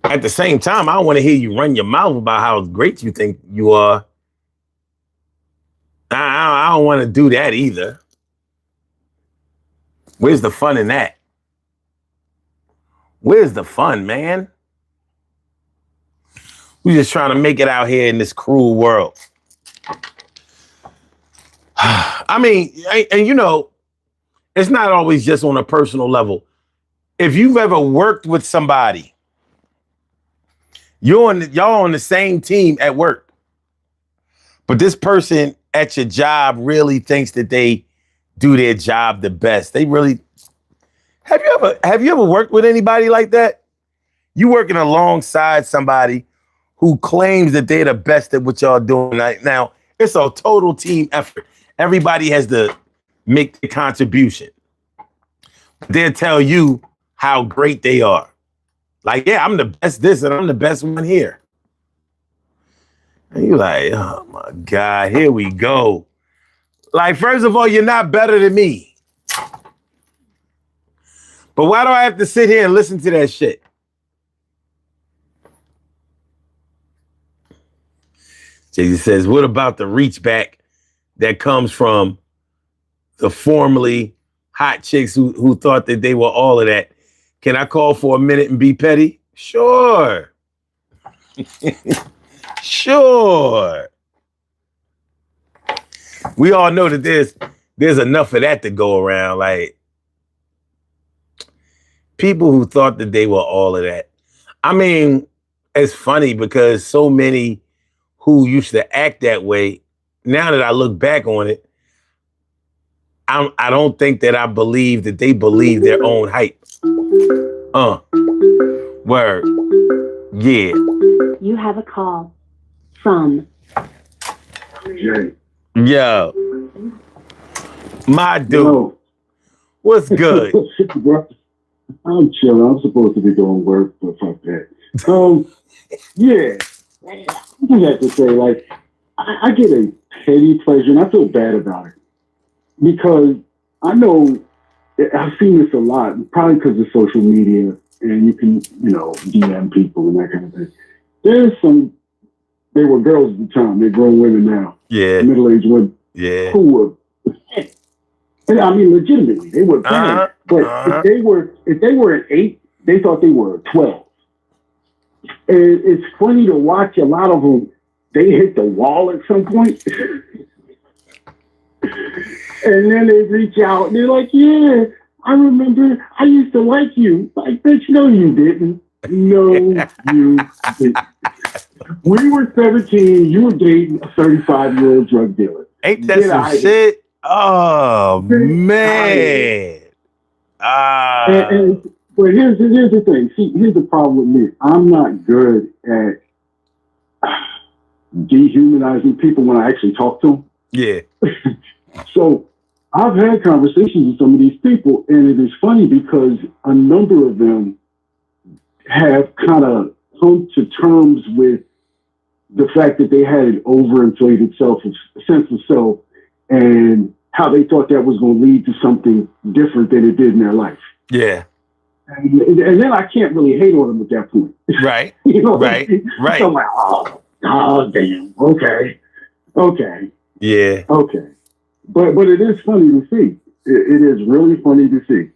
At the same time, I don't want to hear you run your mouth about how great you think you are. I don't want to do that either. Where's the fun in that? Where's the fun, man? We're just trying to make it out here in this cruel world. I mean, and you know, it's not always just on a personal level. If you've ever worked with somebody, y'all on the same team at work, but this person at your job really thinks that they do their job the best. They really have you ever worked with anybody like that? You working alongside somebody who claims that they're the best at what y'all doing right now. It's a total team effort. Everybody has to make the contribution. They'll tell you how great they are. Like, yeah, I'm the best this and I'm the best one here. And you're like, oh my God, here we go. Like, first of all, you're not better than me. But why do I have to sit here and listen to that shit? Jay-Z says, what about the reach back that comes from the formerly hot chicks who thought that they were all of that? Can I call for a minute and be petty? Sure. Sure. We all know that there's enough of that to go around. Like, people who thought that they were all of that. I mean, it's funny because so many who used to act that way, now that I look back on it, I don't think that I believe that they believe their own hype. Word. Yeah. You have a call from Jay. Yo. My dude. Yo. What's good? I'm chilling. I'm supposed to be doing work, but fuck that. Yeah. I just have to say, like, I get a petty pleasure, and I feel bad about it. Because I know, I've seen this a lot, probably because of social media, and you can, DM people and that kind of thing. They were girls at the time, they're grown women now. Yeah. Middle-aged women. Yeah. Who were, and I mean, legitimately, they were bad. But if they were an 8, they thought they were a 12. And it's funny to watch a lot of them, they hit the wall at some point. And then they reach out and they're like, yeah, I remember I used to like you. Like, bitch, no, you didn't. No, you didn't. We were 17, you were dating a 35-year-old drug dealer. Ain't that some shit? Oh, man. But here's the thing. See, here's the problem with me. I'm not good at dehumanizing people when I actually talk to them. Yeah. So I've had conversations with some of these people, and it is funny because a number of them have kind of come to terms with the fact that they had an overinflated sense of self, and how they thought that was going to lead to something different than it did in their life. Yeah. And then I can't really hate on them at that point. Right. Right. Right. So I'm like, oh, damn. Okay. Yeah. Okay. But it is funny to see. It is really funny to see.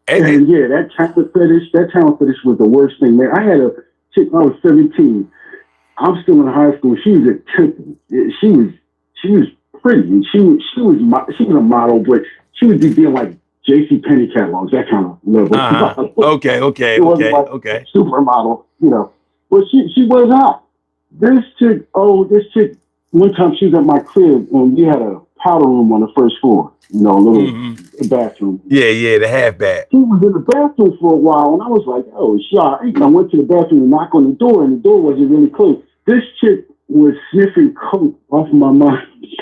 And yeah, that talent fetish was the worst thing, man. I had a chick when I was 17. I'm still in high school. She was at Temple. She was pretty, and she was a model, but she would be doing like J.C. Penney catalogs, that kind of level. Okay. Supermodel, But she was hot. This chick, one time she was at my crib, and we had a powder room on the first floor, a little bathroom. Yeah, the half bath. She was in the bathroom for a while, and I was like, oh, shit. I went to the bathroom and knocked on the door, and the door wasn't really closed. This chick was sniffing coke off my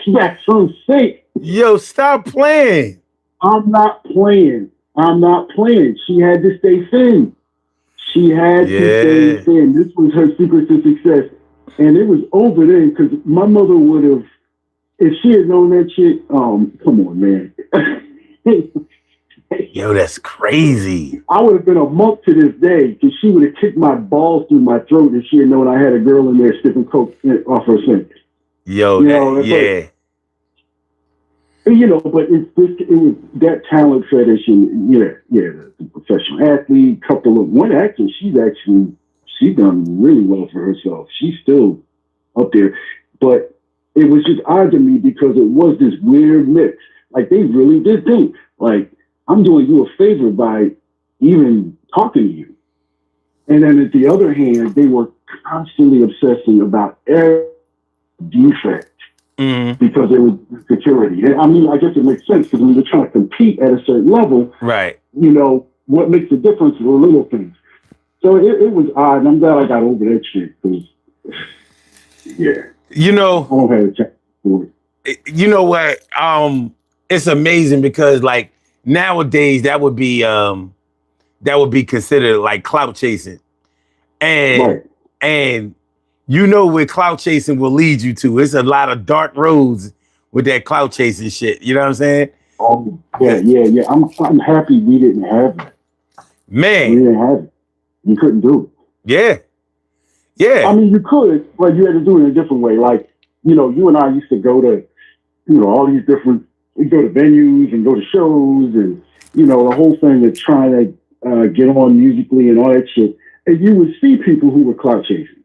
bathroom sink. Yo, stop playing. I'm not playing. She had to stay thin. To stay thin. This was her secret to success. And it was over then because my mother would have, if she had known that shit, come on, man. Yo, that's crazy. I would have been a monk to this day because she would have kicked my balls through my throat if she had known I had a girl in there sipping coke off her sink. Yo, yeah. Like, but it was that talent fetish, and the professional athlete, couple of one actor. She's done really well for herself. She's still up there, but it was just odd to me because it was this weird mix. Like they really did think, like, I'm doing you a favor by even talking to you, and then at the other hand, they were constantly obsessing about every defect. Mm-hmm. Because it was security. And I mean, I guess it makes sense because when you're trying to compete at a certain level, right? What makes the difference are little things. So it was odd, and I'm glad I got over that shit because, I don't have a chance for it. You know what? It's amazing because like nowadays that would be considered like clout chasing, and where clout chasing will lead you to. It's a lot of dark roads with that clout chasing shit. You know what I'm saying? Oh, yeah. I'm happy we didn't have that. Man. We didn't have it. You couldn't do it. Yeah. I mean, you could, but you had to do it in a different way. Like, you and I used to go to, all these different, we go to venues and go to shows and, the whole thing of trying to get on musically and all that shit. And you would see people who were clout chasing.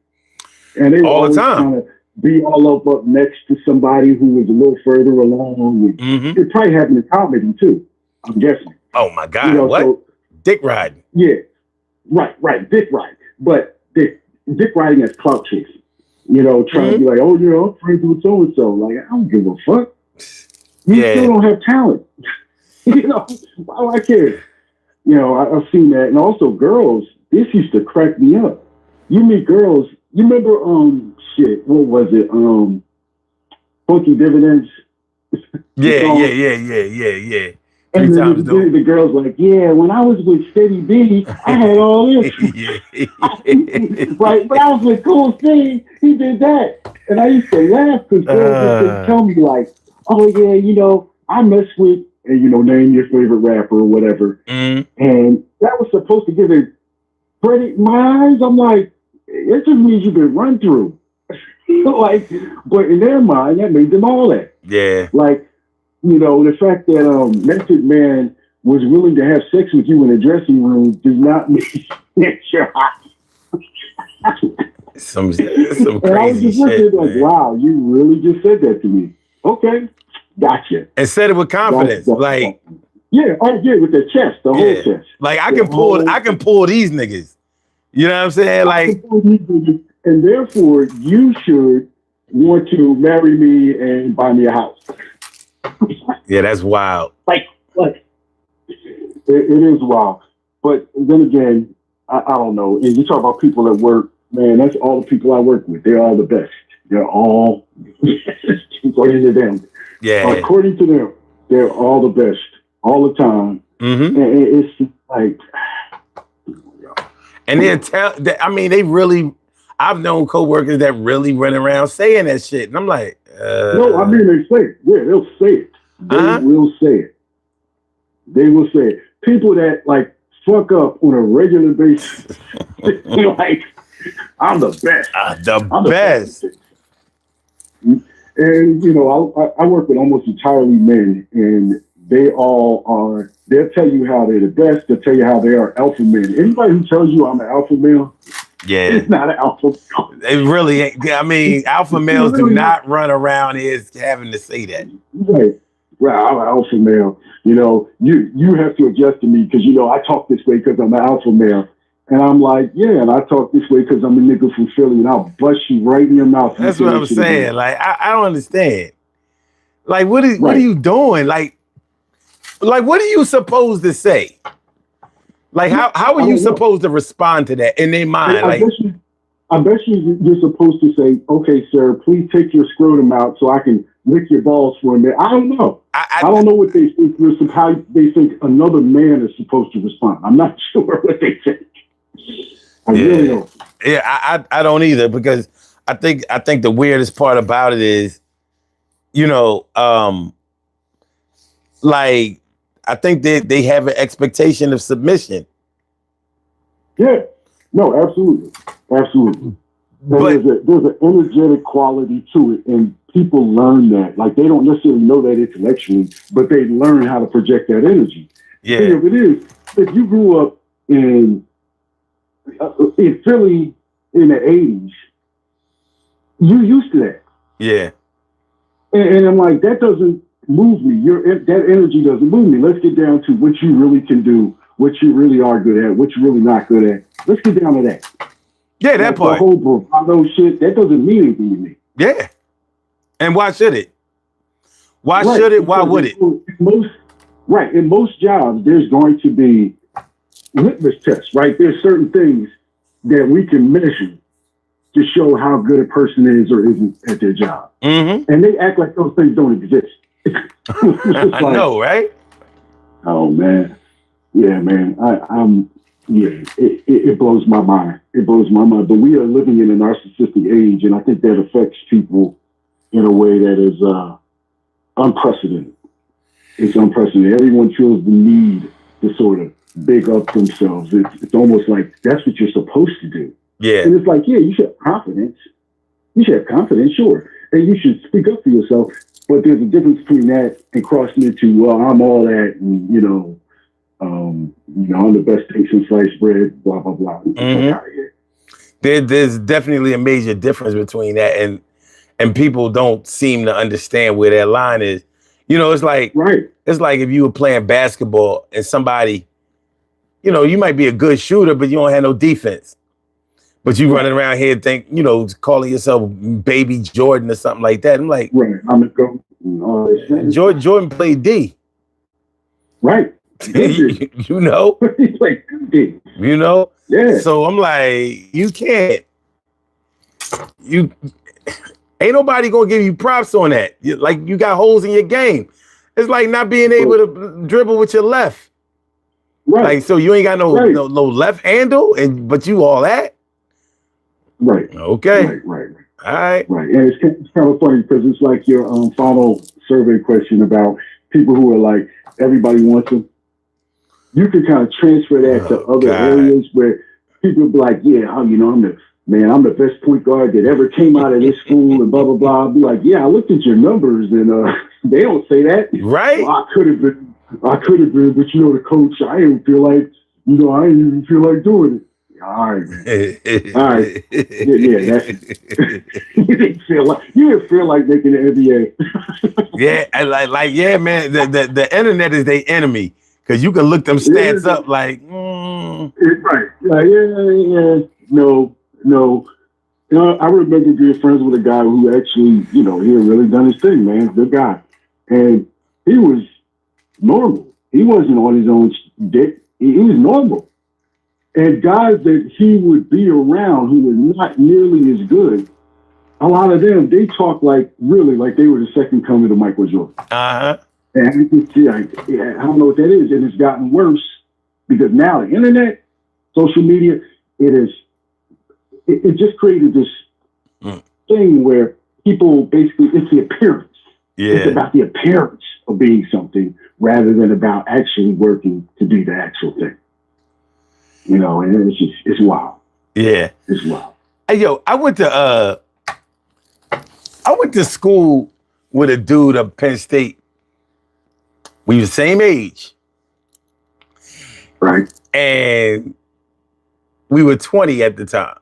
And they were all always the time trying to be all up next to somebody who was a little further along. Mm-hmm. It probably happened in comedy too, I'm guessing. Oh my God, what? So, dick riding. Yeah, right, dick riding. But dick riding as clout chasing. Trying to be like, I'm friends with so-and-so. Like, I don't give a fuck. You still don't have talent. Why do I care? I've seen that. And also girls, this used to crack me up. You meet girls, you remember, what was it? Funky Dividends? Yeah. And the girl's like, yeah, when I was with Steady B, I had all this. Right, but I was with Cool Steve, he did that. And I used to laugh because girls used to tell me like, oh yeah, I mess with, and name your favorite rapper or whatever. Mm. And that was supposed to give it credit in my eyes. I'm like, it just means you've been run through. But in their mind, that made them all that. Yeah. Like, the fact that Method Man was willing to have sex with you in a dressing room does not mean that you're hot. some crazy and I was just shit, like, wow, you really just said that to me. Okay, gotcha. And said it with confidence, with the chest, the whole chest. Like I can pull these niggas. You know what I'm saying? Like, and therefore you should want to marry me and buy me a house. Yeah, that's wild. Like it is wild. But then again, I don't know. And you talk about people at work, man, that's all the people I work with. They're all the best. They're all according to them. Yeah. According to them, they're all the best all the time. Mm-hmm. And it's like, and they really, I've known coworkers that really run around saying that shit. And I'm like, no, I mean, they say it. Yeah, they'll say it. They will say it. They will say it. People that like fuck up on a regular basis. Like, I'm the best. I'm the best. And, I work with almost entirely men, and they all are, they'll tell you how they're the best. They'll tell you how they are alpha men. Anybody who tells you I'm an alpha male, it's not an alpha male. It really ain't. I mean, alpha males do not run around here having to say that. Right. Well, I'm an alpha male. You have to adjust to me because, I talk this way because I'm an alpha male. And I'm like, yeah, and I talk this way because I'm a nigga from Philly, and I'll bust you right in your mouth. That's what I'm saying. Like, I don't understand. Like, what are you doing? Like, what are you supposed to say? Like, how are you supposed to respond to that in their mind? I bet you're supposed to say, okay, sir, please take your scrotum out so I can lick your balls for a minute. I don't know. I don't know what they think. How they think another man is supposed to respond. I'm not sure what they think. I really don't. Yeah, I don't either, because I think the weirdest part about it is, like, I think they have an expectation of submission. Yeah. No, absolutely. Absolutely. But There's an energetic quality to it, and people learn that. Like, they don't necessarily know that intellectually, but they learn how to project that energy. yeah, The thing of it is, if you grew up in Philly in the 80s, you're used to that. yeah, And I'm like, that doesn't move me. That energy doesn't move me. Let's get down to what you really can do, what you really are good at, what you're really not good at. Let's get down to that. yeah. That Like, part. the whole bravado shit, that doesn't mean anything to me. Yeah. And why should it? Why Right, should it? Why because would it? In most jobs, there's going to be litmus tests, right? There's certain things that we can measure to show how good a person is or isn't at their job. Mm-hmm. And they act like those things don't exist. I know, right? Oh, man. Yeah, man. It blows my mind. It blows my mind. But we are living in a narcissistic age, and I think that affects people in a way that is unprecedented. It's unprecedented. Everyone feels the need to sort of big up themselves. It's almost like that's what you're supposed to do. Yeah. And it's like, yeah, you should have confidence. You should have confidence, sure. And you should speak up for yourself. But there's a difference between that and crossing into, well, I'm all that, and I'm the best thing since sliced bread, blah blah blah. Mm-hmm. There's definitely a major difference between that, and people don't seem to understand where that line is. It's like It's like if you were playing basketball and somebody, you might be a good shooter, but you don't have no defense. But you running around here calling yourself Baby Jordan or something like that. I'm like, right, I'm a go. Jordan played D. Right. He's like D. Yeah. So I'm like, you can't. Ain't nobody gonna give you props on that. You got holes in your game. It's like not being able to dribble with your left. Right. Like, so you ain't got no left handle, but you all that. Right. Okay. Right. All right. Right. And it's kind of funny because it's like your final survey question about people who are like, everybody wants them. You can kind of transfer that to other areas where people be like, yeah, I'm the best point guard that ever came out of this school and blah, blah, blah. I'll be like, yeah, I looked at your numbers and they don't say that. Right. Well, I could have been, but the coach, I didn't even feel like doing it. All right, man. All right. Yeah, that's it. You didn't feel like making the NBA. Yeah, man. The internet is their enemy because you can look them stats up like. Right. Yeah. No. I remember being friends with a guy who actually, he had really done his thing, man. Good guy, and he was normal. He wasn't on his own dick. He was normal. And guys that he would be around who were not nearly as good, a lot of them, they talk like they were the second coming to Michael Jordan. Uh-huh. And I don't know what that is. And it's gotten worse because now the internet, social media, it just created this thing where people basically, it's the appearance. Yeah. It's about the appearance of being something rather than about actually working to be the actual thing. And it's wild. Yeah. It's wild. Hey, yo, I went to school with a dude at Penn State. We were the same age. Right. And we were 20 at the time.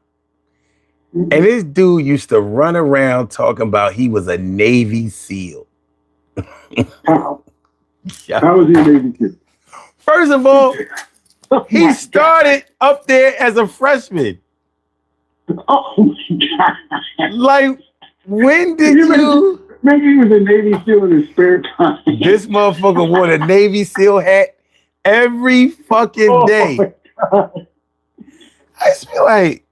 Mm-hmm. And this dude used to run around talking about he was a Navy SEAL. How? Yeah. How was he a Navy SEAL? First of all, he started up there as a freshman. Oh my God. Like, when did you? Maybe he was a Navy SEAL in his spare time. This motherfucker wore a Navy SEAL hat every fucking day. I just feel like.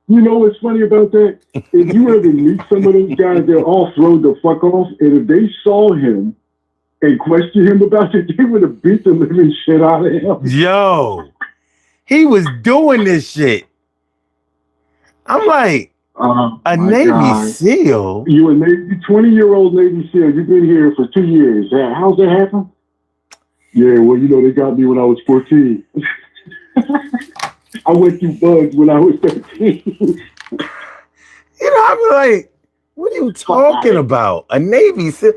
You know what's funny about that? If you ever meet some of those guys, they're all thrown the fuck off. And if they saw him and questioned him about it, they would have beat the living shit out of him. Yo, he was doing this shit. I'm like, a Navy SEAL? You a 20-year-old Navy SEAL. You've been here for 2 years. How's that happen? Yeah, well, they got me when I was 14. I went through bugs when I was 13. I'm like, what are you talking about? A Navy SEAL?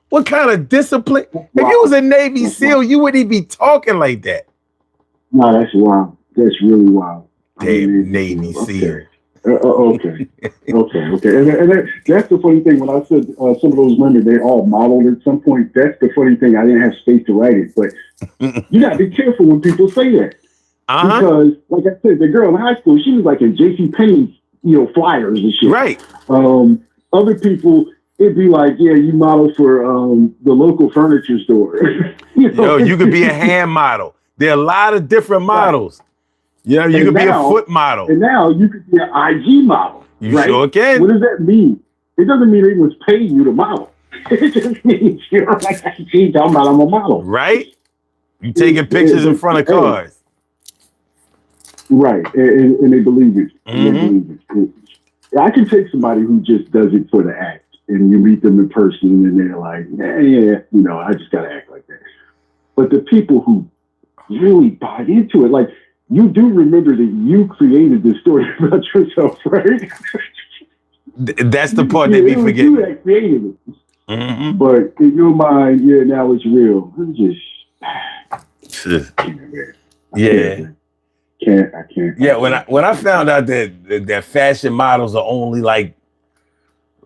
What kind of discipline? Wow. If you was a Navy SEAL, you wouldn't be talking like that. No, that's wild. That's really wild. Damn Navy SEAL. Okay. Okay. And that's the funny thing. When I said some of those women, they all modeled at some point. That's the funny thing. I didn't have space to write it, but you got to be careful when people say that. Because, like I said, the girl in high school, she was like in J.C. Penney's, flyers and shit. Right. Other people, it'd be like, yeah, you model for the local furniture store. You could be a hand model. There are a lot of different models. You could be a foot model. And now you could be an IG model. You sure can. What does that mean? It doesn't mean anyone's paying you to model. It just means you're like IG talking about I'm a model. Right? You taking pictures in front of cars. Right. And they believe it. Mm-hmm. They believe it. I can take somebody who just does it for the act, and you meet them in person and they're like, yeah, I just got to act like that. But the people who really buy into it, like, you do remember that you created this story about yourself, right? That's the part they be forgetting. You that created it. Mm-hmm. But in your mind, now it's real. I'm just, I can't. Yeah, when I found out that fashion models are only like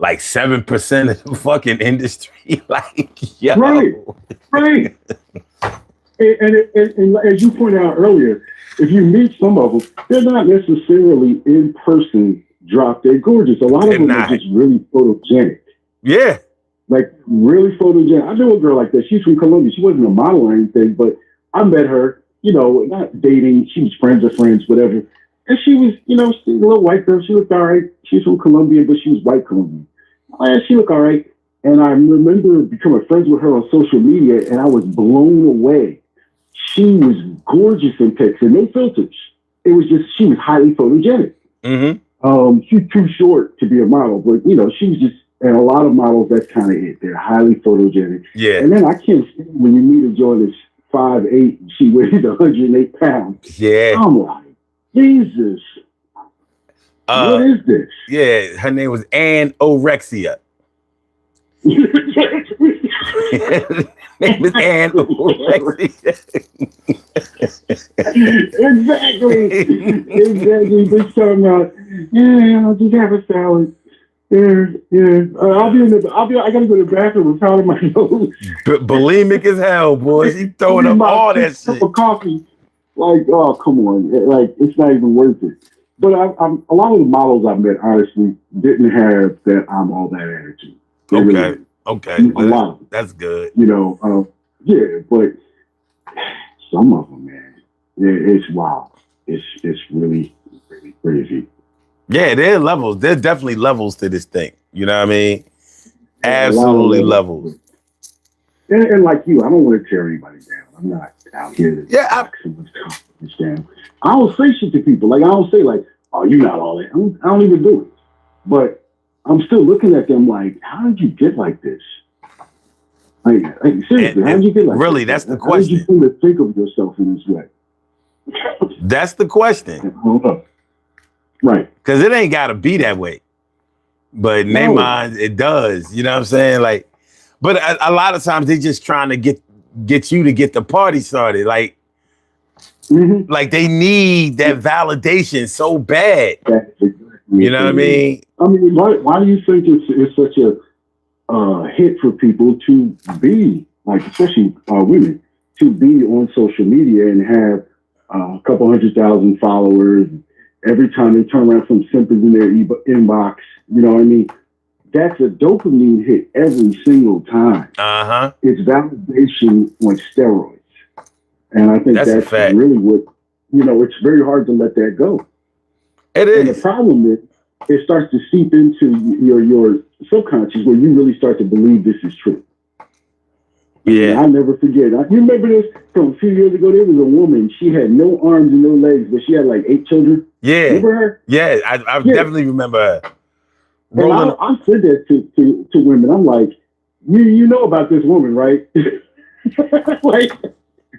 7% of the fucking industry, right. And as you pointed out earlier, if you meet some of them, they're not necessarily in person drop dead gorgeous. A lot of them are just really photogenic. Yeah. Like really photogenic. I know a girl like that. She's from Colombia. She wasn't a model or anything, but I met her, not dating. She was friends of friends, whatever. And she was, she's a little white girl. She looked all right. She's from Colombia, but she was white Colombian. She looked all right. And I remember becoming friends with her on social media, and I was blown away. She was gorgeous in pics and no filters. It was just, she was highly photogenic. Mm-hmm. She's too short to be a model, but she was just, and a lot of models, that's kind of it. They're highly photogenic. Yeah. And then I can't see when you meet a joint that's 5'8", and she weighs 108 pounds. Yeah. I'm like, Jesus. What is this? Yeah, her name was Anorexia. Name is Anorexia. Exactly. Just talking about, I'll just have a salad. I gotta go to the bathroom and powder my nose. Bulimic as hell, boy. She throwing up all that shit. Cup of coffee. Like, oh, come on. Like, it's not even worth it. But a lot of the models I met, honestly, didn't have that I'm all that attitude. Okay. A lot. That's good. But some of them, man, it's wild. It's really, really crazy. Yeah, there are levels. There's definitely levels to this thing. You know what I mean? Absolutely levels. And like you, I don't want to tear anybody down. I'm not out here to knock someone's confidence down. I don't say shit to people. Like, I don't say like, oh, you're not all that. I don't even do it. But I'm still looking at them like, how did you get like this? Like seriously, how did you get like really, this? That's the question. How did you think of yourself in this way? That's the question. Right. Because it ain't got to be that way. But in their minds, it does. You know what I'm saying? Like, but a lot of times they just trying to get you to get the party started. Like, like they need that validation so bad. You know what I mean? I mean, why do you think it's such a hit for people to be, like, especially women, to be on social media and have a couple 100,000 followers? Every time they turn around, some simpers in their inbox, you know what I mean? That's a dopamine hit every single time. It's validation on steroids. And I think that's really what, it's very hard to let that go. It is. And the problem is, it starts to seep into your subconscious where you really start to believe this is true. Yeah. And I'll never forget. You remember this from a few years ago? There was a woman. She had no arms and no legs, but she had like 8 children. Yeah. Remember her? Yeah, I definitely remember her. I said that to women. I'm like, you know about this woman, right? Like,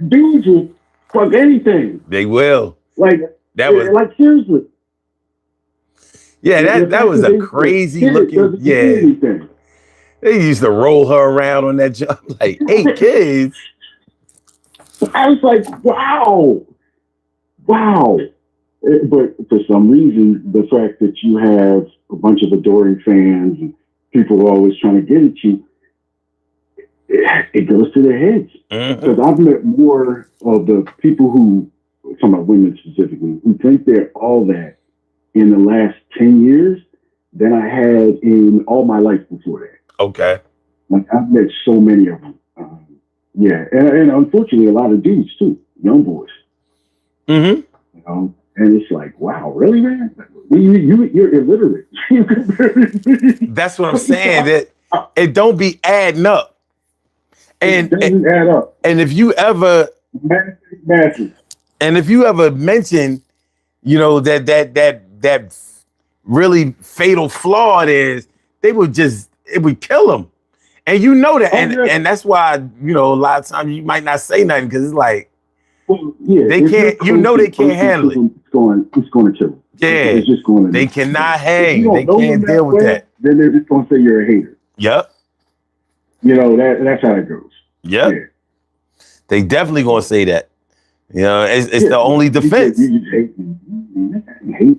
dudes will fuck anything. They will. Like, That was like seriously. yeah. The That fact was that a they crazy kid looking. doesn't do Yeah, anything. they used to roll her around on that jump like 8 kids. I was like, wow. But for some reason, the fact that you have a bunch of adoring fans and people are always trying to get at you, it goes to their heads. Because I've met more of the people who, talking about women specifically, who think they're all that in the last 10 years than I had in all my life before that. Okay. Like, I've met so many of them. Yeah. And unfortunately, a lot of dudes too, young boys. Mm-hmm. You know? And it's like, wow, really, man? You're illiterate. That's what I'm saying. That it don't be adding up. It doesn't add up. And if you ever Massive. and if you ever mention, you know, that really fatal flaw it is, it would kill them. And you know that, and that's why, you know, a lot of times you might not say nothing because it's like, well, yeah, they can't, you know, they can't handle it. It's going to kill them. Yeah, it's just going to. They cannot hang. If you They don't know can't them deal with well, that. then they're just going to say you're a hater. Yep. You know, that's how it goes. Yep. Yeah. They definitely going to say that. You know, it's the only defense. You hate me.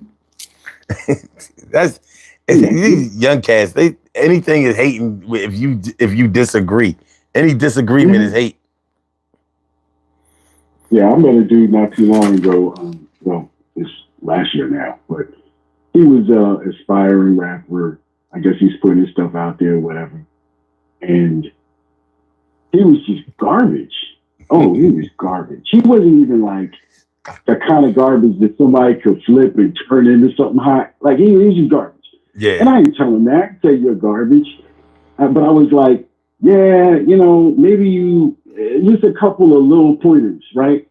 That's these young cats. Anything is hating if you disagree. Any disagreement is hate. Yeah, I met a dude not too long ago. Well, it's last year now, but he was an aspiring rapper. I guess he's putting his stuff out there, whatever. And he was just garbage. Oh, he was garbage. He wasn't even like the kind of garbage that somebody could flip and turn into something hot. Like, he was just garbage. Yeah. And I didn't tell him that. I didn't say you're garbage. But I was like, yeah, you know, maybe you, just a couple of little pointers, right?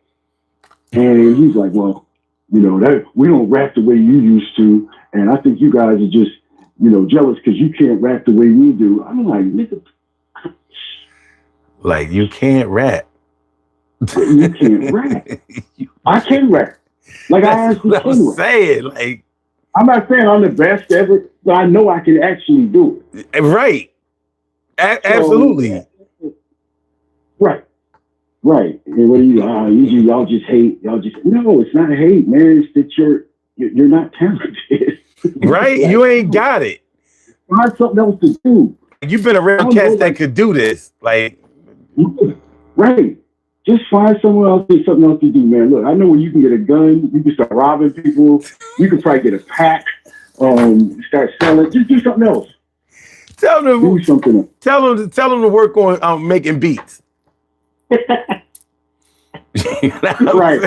And he's like, well, you know, that we don't rap the way you used to. And I think you guys are just, you know, jealous because you can't rap the way we do. I'm like, nigga. Like, you can't rap. You can't rap. I can rap. Like, I actually what can I'm rap. saying. Like, I'm not saying I'm the best ever, but I know I can actually do it. Right. Absolutely. Right. Right. And what do you, usually y'all just hate, no, it's not hate, man. It's that you're not talented. Right. Like, you ain't got it. Find something else to do. You've been around cats that could do this. Like, right. Just find somewhere else, something else to do, man. Look, I know where you can get a gun. You can start robbing people. You can probably get a pack. Start selling. Just do something else. Tell them do something else. Tell them to work on making beats. You know right.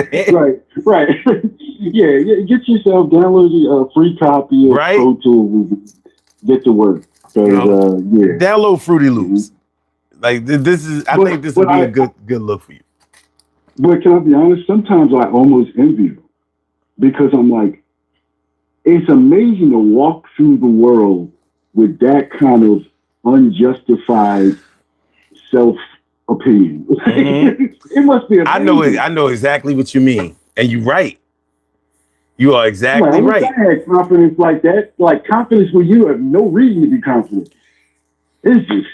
Yeah, get yourself download a free copy of Pro Tools. Get to work. Yeah. Download Fruity Loops. Mm-hmm. Like this is, I think this would be a good look for you. But can I be honest? Sometimes I almost envy them because I'm like, it's amazing to walk through the world with that kind of unjustified self-opinion. Mm-hmm. It must be amazing. I know exactly what you mean. And you're right. You are exactly right. I had confidence like that. Like confidence where you have no reason to be confident. It's just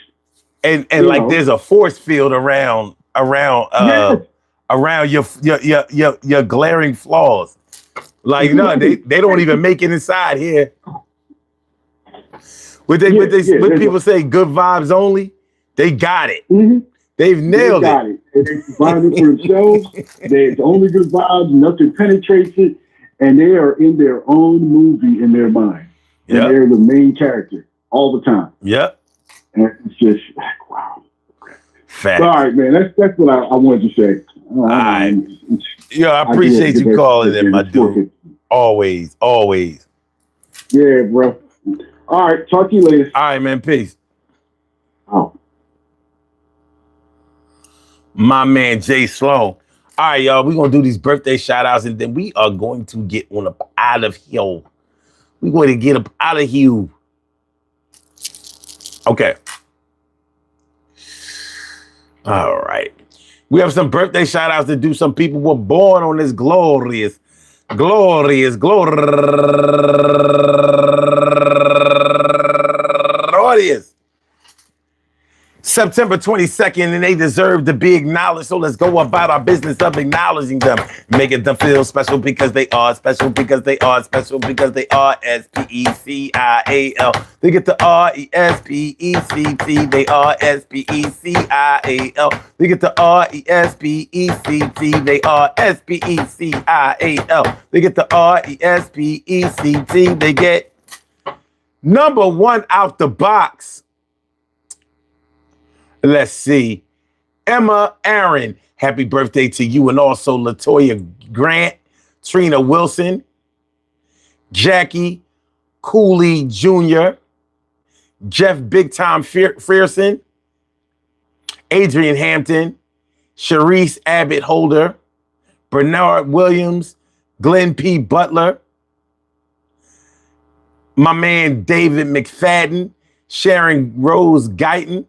and like there's a force field around your glaring flaws. Like no, they don't even make it inside here. When people say good vibes only, they got it. Mm-hmm. They've nailed it. They provide it for themselves. It's only good vibes. Nothing penetrates it, and they are in their own movie in their mind. And they're the main character all the time. Yep. And it's just like, wow. Fact. All right, man. That's what I wanted to say. All right. Yo, I appreciate you calling in, my dude. Always. Yeah, bro. All right. Talk to you later. All right, man. Peace. Oh. My man, Jay Sloan. All right, y'all. We're going to do these birthday shout outs and then we are going to get on up out of here. We're going to get up out of here. Okay. All right. We have some birthday shout outs to do. Some people were born on this glorious September 22nd, and they deserve to be acknowledged. So let's go about our business of acknowledging them, making them feel special because they are special, because they are special, because they are S-P-E-C-I-A-L. They get the R-E-S-P-E-C-T. They are S-P-E-C-I-A-L. They get the R-E-S-P-E-C-T. They are S-P-E-C-I-A-L. They get the R-E-S-P-E-C-T. They get number one out the box. Let's see. Emma Aaron, happy birthday to you. And also Latoya Grant, Trina Wilson, Jackie Cooley Jr., Jeff Big Time Frierson, Adrian Hampton, Sharice Abbott Holder, Bernard Williams, Glenn P. Butler, my man David McFadden, Sharon Rose Guyton,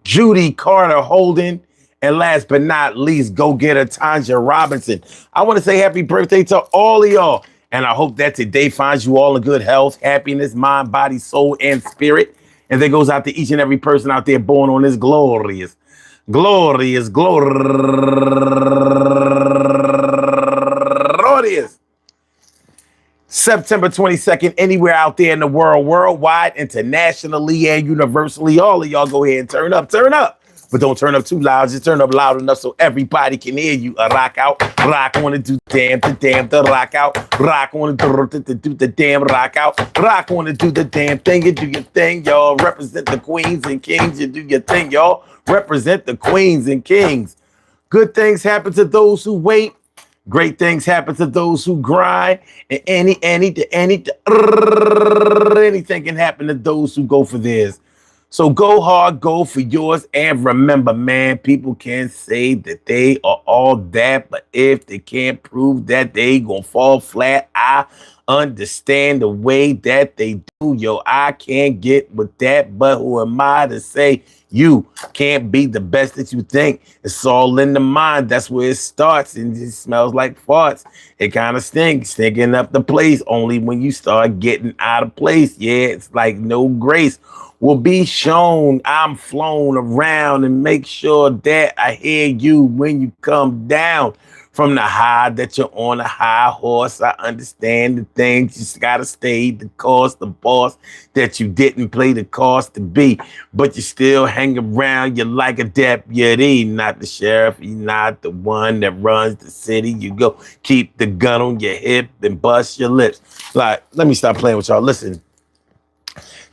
Judy Carter Holden, and last but not least, go-getter Tanja Robinson. I want to say happy birthday to all of y'all, and I hope that today finds you all in good health, happiness, mind, body, soul, and spirit. And that goes out to each and every person out there born on this glorious September 22nd, anywhere out there in the world, worldwide, internationally, and universally. All of y'all go ahead and turn up. But don't turn up too loud. Just turn up loud enough so everybody can hear you. Rock out, rock on and do the rock out. Rock on and do the damn rock out. Rock on and do the damn thing. You do your thing, y'all. Represent the queens and kings. You do your thing, y'all. Represent the queens and kings. Good things happen to those who wait. Great things happen to those who grind, and anything can happen to those who go for theirs. So go hard, go for yours, and remember, man, people can say that they are all that, but if they can't prove that, they gonna fall flat. I understand the way that they do, yo. I can't get with that, but who am I to say you can't be the best that you think? It's all in the mind. That's where it starts, and it smells like farts. It kind of stinks, stinking up the place only when you start getting out of place. Yeah, it's like no grace will be shown. I'm flown around and make sure that I hear you when you come down from the high that you're on a high horse. I understand the things. You just gotta stay the course, the boss that you didn't play the cost to be, but you still hang around. You're like a deputy, not the sheriff. You're not the one that runs the city. You go keep the gun on your hip and bust your lips. Like, let me stop playing with y'all. Listen.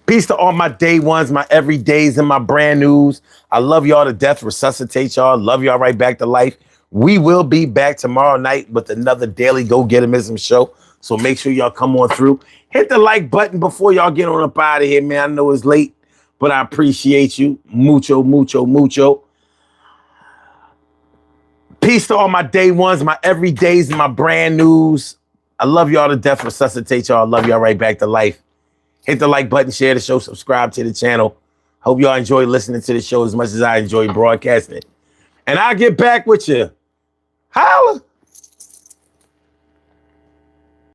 Peace to all my day ones, my everydays, and my brand news. I love y'all to death. Resuscitate y'all. Love y'all right back to life. We will be back tomorrow night with another daily go-getterism show. So make sure y'all come on through. Hit the like button before y'all get on up out of here, man. I know it's late, but I appreciate you. Mucho, mucho, mucho. Peace to all my day ones, my everydays, and my brand news. I love y'all to death. Resuscitate y'all. Love y'all right back to life. Hit the like button, share the show, subscribe to the channel. Hope y'all enjoy listening to the show as much as I enjoy broadcasting it. And I'll get back with you. Holla.